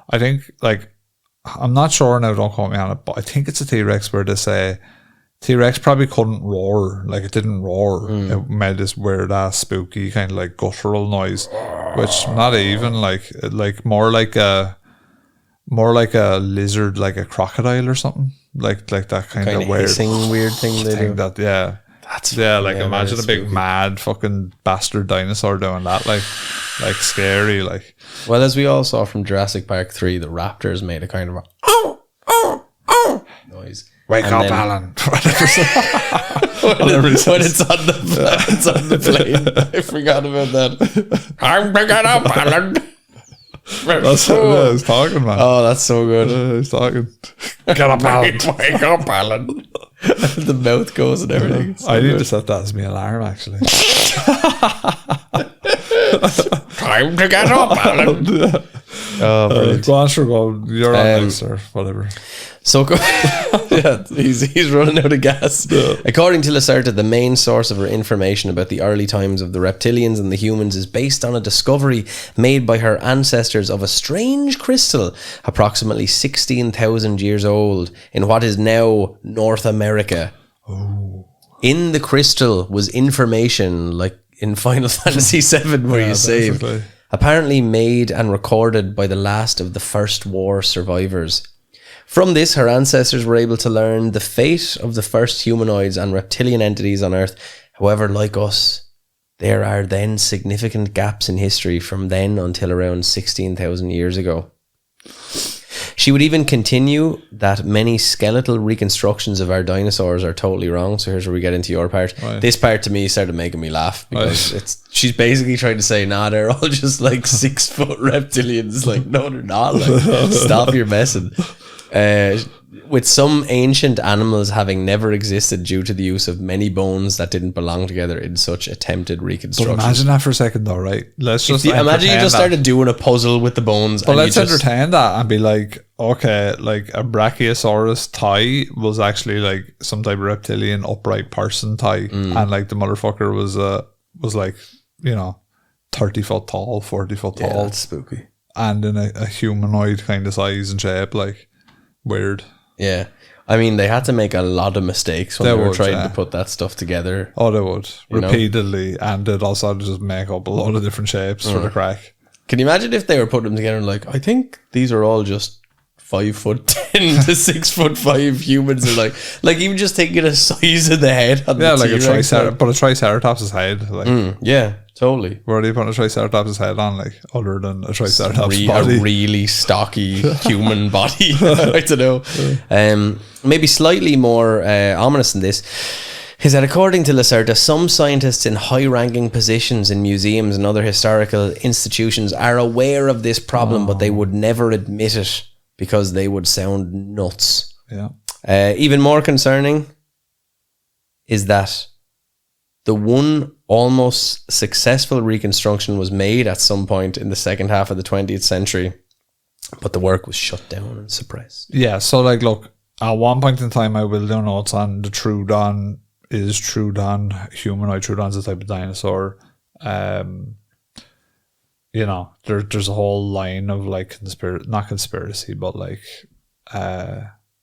I think, like, I'm not sure now, don't quote me on it, but I think it's a T-Rex where they say T-Rex probably couldn't roar, like it didn't roar. It made this weird ass spooky kind of like guttural noise, which not even like more like a lizard, like a crocodile or something, like that kind of weird thing they do. That imagine a big mad fucking bastard dinosaur doing that, like scary, like. Well, as we all saw from Jurassic Park 3, the raptors made a kind of noise. Wake up, Alan. when it's on the plane. I forgot about that. I'm picking up, Alan. That's what he's talking, man. Oh, that's so good. He's talking. Get up, Alan. Wake up, Alan. The mouth goes and everything. I need to set that as my alarm, actually. Time to get up, Alan. Oh, brilliant. Go on, sure, go. You're on next, or whatever. So, yeah, he's running out of gas. Yeah. According to Lacerta, the main source of her information about the early times of the reptilians and the humans is based on a discovery made by her ancestors of a strange crystal, approximately 16,000 years old, in what is now North America. Oh. In the crystal was information like in Final Fantasy VII, where you save. Basically. Apparently made and recorded by the last of the First War survivors. From this, her ancestors were able to learn the fate of the first humanoids and reptilian entities on Earth. However, like us, there are then significant gaps in history from then until around 16,000 years ago. She would even continue that many skeletal reconstructions of our dinosaurs are totally wrong. So here's where we get into your part. Right. This part to me started making me laugh because she's basically trying to say, nah, they're all just like 6 foot reptilians. Like, no, they're not. Like, stop your messing. With some ancient animals having never existed due to the use of many bones that didn't belong together in such attempted reconstructions. But imagine that for a second though, right? Let's just imagine you just started doing a puzzle with the bones. But let's entertain that and be like, okay, like a Brachiosaurus thigh was actually like some type of reptilian upright person thigh, and like the motherfucker was like, you know, 30 foot tall, 40 foot tall. Yeah, that's spooky. And in a humanoid kind of size and shape, like weird. Yeah. I mean, they had to make a lot of mistakes when they were trying to put that stuff together. Oh, they would. Repeatedly. And they'd also have to just make up a lot of different shapes for the crack. Can you imagine if they were putting them together and like, I think these are all just 5'10" to 6'5" humans are like even just taking a size of the head on the like T-Rex, but a Triceratops' head. Like, yeah, totally. Where are you putting a Triceratops' head on, like, other than a Triceratops body? A really stocky human body. I don't know. Maybe slightly more ominous than this is that according to Lacerta, some scientists in high-ranking positions in museums and other historical institutions are aware of this problem, but they would never admit it because they would sound nuts. Yeah. Even more concerning is that the one almost successful reconstruction was made at some point in the second half of the 20th century, but the work was shut down and suppressed. Yeah, so like, look, at one point in time, I will do notes on the Troodon. Is Troodon humanoid? Troodon's a type of dinosaur. You know, there's a whole line of like not conspiracy, but like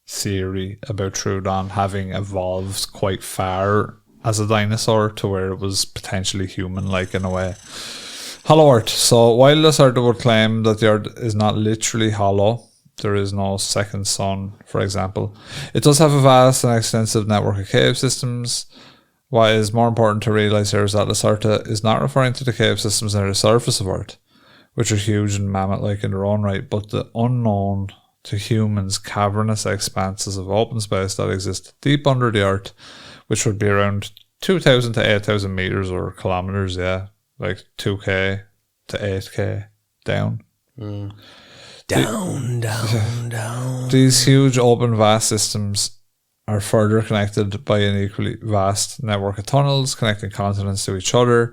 theory about Troodon having evolved quite far as a dinosaur to where it was potentially human-like in a way. Hollow Earth. So while Lacerta would claim that the Earth is not literally hollow, there is no second sun, for example, it does have a vast and extensive network of cave systems. What is more important to realise here is that Lacerta is not referring to the cave systems near the surface of Earth, which are huge and mammoth-like in their own right, but the unknown to humans cavernous expanses of open space that exist deep under the Earth, which would be around 2,000 to 8,000 meters or kilometers, like 2k to 8k down. Down. These huge open vast systems are further connected by an equally vast network of tunnels connecting continents to each other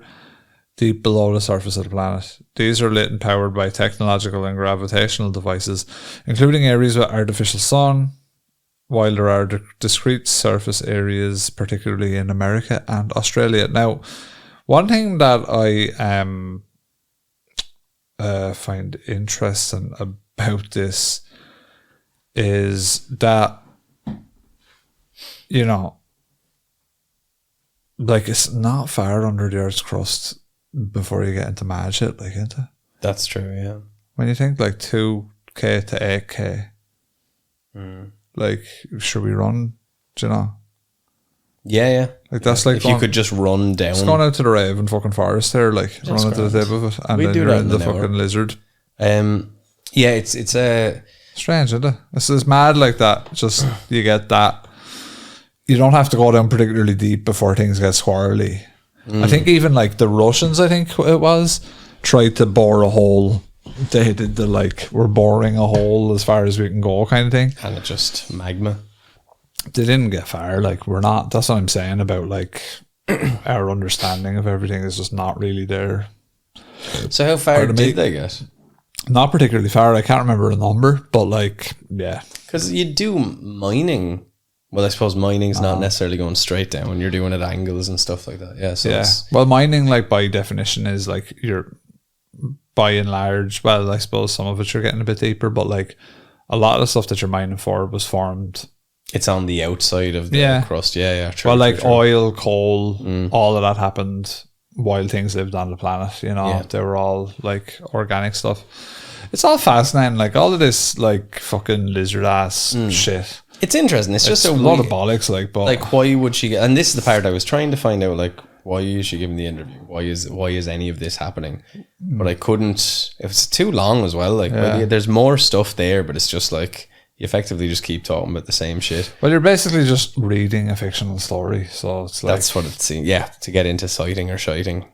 deep below the surface of the planet. These are lit and powered by technological and gravitational devices, including areas with artificial sun, while there are discrete surface areas, particularly in America and Australia. Now, one thing that I find interesting about this is that, you know, like, it's not far under the Earth's crust before you get into mad shit, like, isn't it? That's true, yeah. When you think like 2k to 8k, like, should we run? Do you know? Yeah. Like, that's like, if you could just run down. Just going out to the Raven fucking forest there, like, run into the tip of it, and then you're in the fucking lizard. Yeah, it's a strange, isn't it? It's mad like that. Just you get that you don't have to go down particularly deep before things get squirrely. I think even like the Russians, I think it was, tried to bore a hole. They did the like, we're boring a hole as far as we can go kind of thing. And it just magma. They didn't get far. Like, we're not, that's what I'm saying about like our understanding of everything is just not really there. So how far did they get? Not particularly far. I can't remember a number, but like, yeah. Because you do mining. Well, I suppose mining's not necessarily going straight down when you're doing it at angles and stuff like that. Yeah. So yeah. Well, mining, like by definition, is like you're by and large. Well, I suppose some of it you're getting a bit deeper, but like a lot of the stuff that you're mining for was formed. It's on the outside of the crust. Yeah. True, well, like oil, coal, all of that happened while things lived on the planet. You know, they were all like organic stuff. It's all fascinating. Like all of this, like fucking lizard ass shit. It's interesting. It's just a lot of bollocks, but like, why would she get? And this is the part I was trying to find out. Like, why is she giving the interview? Why is any of this happening? But I couldn't. If it's too long as well. Like, there's more stuff there, but it's just like you effectively just keep talking about the same shit. Well, you're basically just reading a fictional story, so it's like that's what it's. Yeah, to get into sighting or shiting.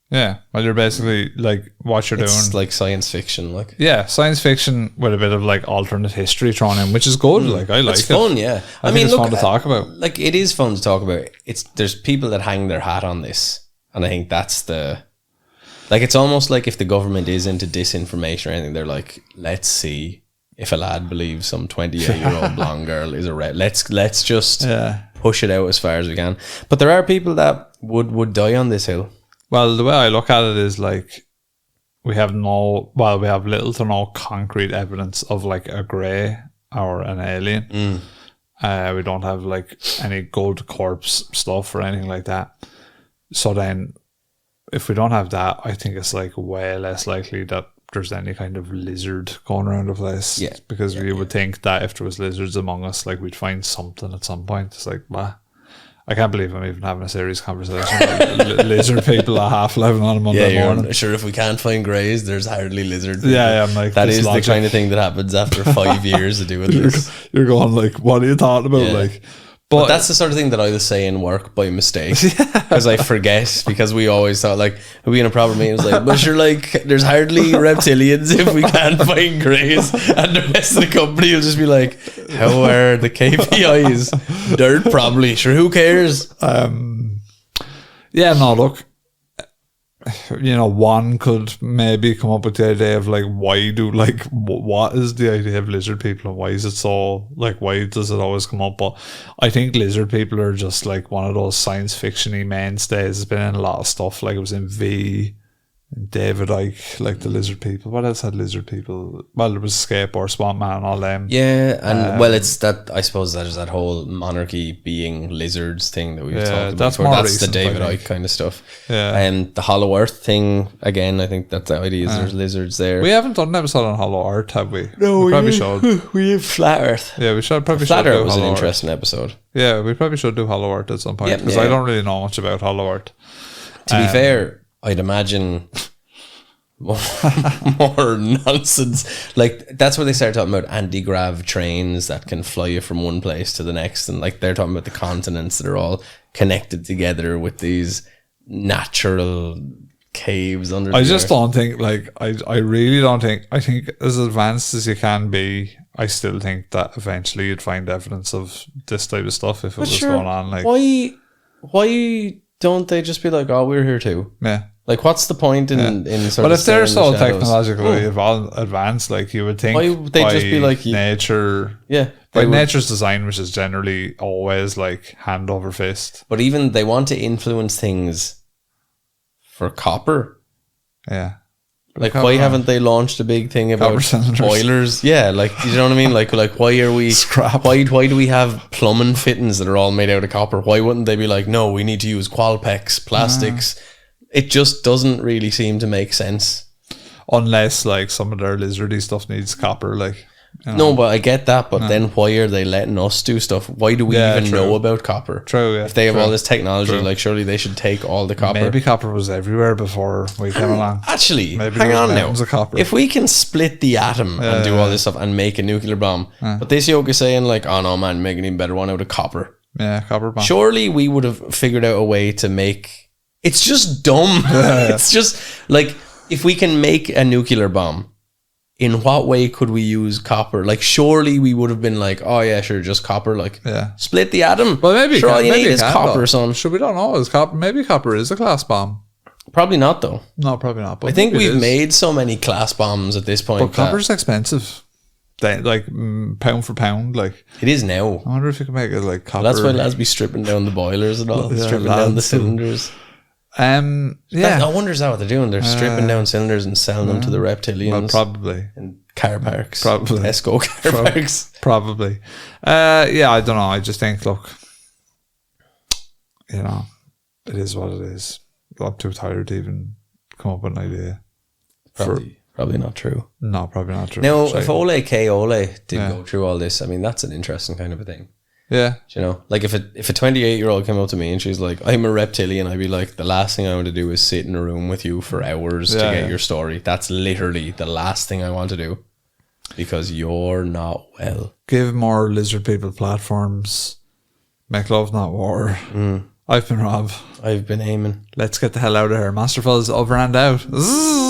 Yeah, well, you're basically like what you're doing. It's like science fiction, like science fiction with a bit of like alternate history thrown in, which is good. Like I like it's fun. Yeah, I mean, it's fun to talk about. Like it is fun to talk about. There's people that hang their hat on this, and I think that's the. Like it's almost like if the government is into disinformation or anything, they're like, let's see if a lad believes some 28-year-old blonde girl is a red. Let's just push it out as far as we can. But there are people that would die on this hill. Well, the way I look at it is like we have little to no concrete evidence of like a grey or an alien. We don't have like any gold corpse stuff or anything like that. So then if we don't have that, I think it's like way less likely that there's any kind of lizard going around the place. Yeah. Because we would think that if there was lizards among us, like we'd find something at some point. It's like, bah. I can't believe I'm even having a serious conversation with lizard people at 11:30 on a Monday morning. Sure, if we can't find greys, there's hardly lizard people. Yeah, I'm like, that is logic. The kind of thing that happens after 5 years of doing this. You're going like, what are you talking about? Like, but that's the sort of thing that I was saying in work by mistake because I forget, because we always thought like we in a proper meeting, it was like, but you're like, there's hardly reptilians if we can't find greys, and the rest of the company will just be like, how are the KPIs? Dirt, probably. Sure, who cares? Yeah, no, look, you know, one could maybe come up with the idea of like, what is the idea of lizard people and why is it so, like, why does it always come up? But I think lizard people are just like one of those science fiction-y mainstays. It's been in a lot of stuff, like it was in V, David Icke, like the lizard people. What else had lizard people? Well, there was Skateboard, Swamp Man, all them. Yeah, and well, it's that, I suppose that is that whole monarchy being lizards thing that we've talked about. That's the David Icke kind of stuff. Yeah. And the Hollow Earth thing, again, I think that's the idea is there's lizards there. We haven't done an episode on Hollow Earth, have we? No, we probably should. We have Flat Earth. Yeah, we should probably. Flat Earth was an interesting episode. Yeah, we probably should do Hollow Earth at some point, because I don't really know much about Hollow Earth. To be fair, I'd imagine more nonsense. Like that's where they start talking about anti-grav trains that can fly you from one place to the next, and like they're talking about the continents that are all connected together with these natural caves under. I just don't think, like, I really don't think. I think as advanced as you can be, I still think that eventually you'd find evidence of this type of stuff if it was going on. Like, why don't they just be like, oh, we're here too? Yeah. Like, what's the point in sort but of? If they're so technologically advanced, like you would think, why would they just be like nature? Yeah, by nature's design, which is generally always like hand over fist. But even they want to influence things for copper. Yeah. Like, why haven't they launched a big thing about boilers? Yeah, like, you know what I mean? Like why are we scrap? Why do we have plumbing fittings that are all made out of copper? Why wouldn't they be like, no, we need to use Qualpex plastics? It just doesn't really seem to make sense. Unless, like, some of their lizardy stuff needs copper, like. You know. No, but I get that. But then why are they letting us do stuff? Why do we even know about copper? True, yeah. If they have all this technology, like, surely they should take all the copper. Maybe copper was everywhere before we came along. Actually, hang on now. If we can split the atom and do all this stuff and make a nuclear bomb, but this yoke is saying, like, oh no, man, make an even better one out of copper. Yeah, copper bomb. Surely we would have figured out a way to make... It's just dumb. It's just like, if we can make a nuclear bomb, in what way could we use copper? Like, surely we would have been like, oh yeah, sure, just copper. Like, split the atom. Well, maybe sure, all you need is copper, son. Sure, we don't know. Is copper? Maybe copper is a class bomb. Probably not, though. No, probably not. But I think we've made so many class bombs at this point. But copper's expensive. Like pound for pound, like it is now. I wonder if you can make it like copper. Well, that's why lads be stripping down the boilers and all, stripping down the cylinders. Yeah. I wonder is that what they're doing? They're stripping down cylinders and selling them to the reptilians. Well, probably. In car parks. Probably. Tesco car parks. Probably. Yeah, I don't know. I just think, look, you know, it is what it is. I'm too tired to even come up with an idea. Probably not true. No, probably not true. Now, if Ole K. did go through all this, I mean, that's an interesting kind of a thing. Yeah. You know, like if a 28-year-old came up to me and she's like, I'm a reptilian, I'd be like, the last thing I want to do is sit in a room with you for hours to get your story. That's literally the last thing I want to do, because you're not well. Give more lizard people platforms. Make love, not war. I've been Rob. I've been Eamon. Let's get the hell out of here. Master Fuzz over and out. Zzz.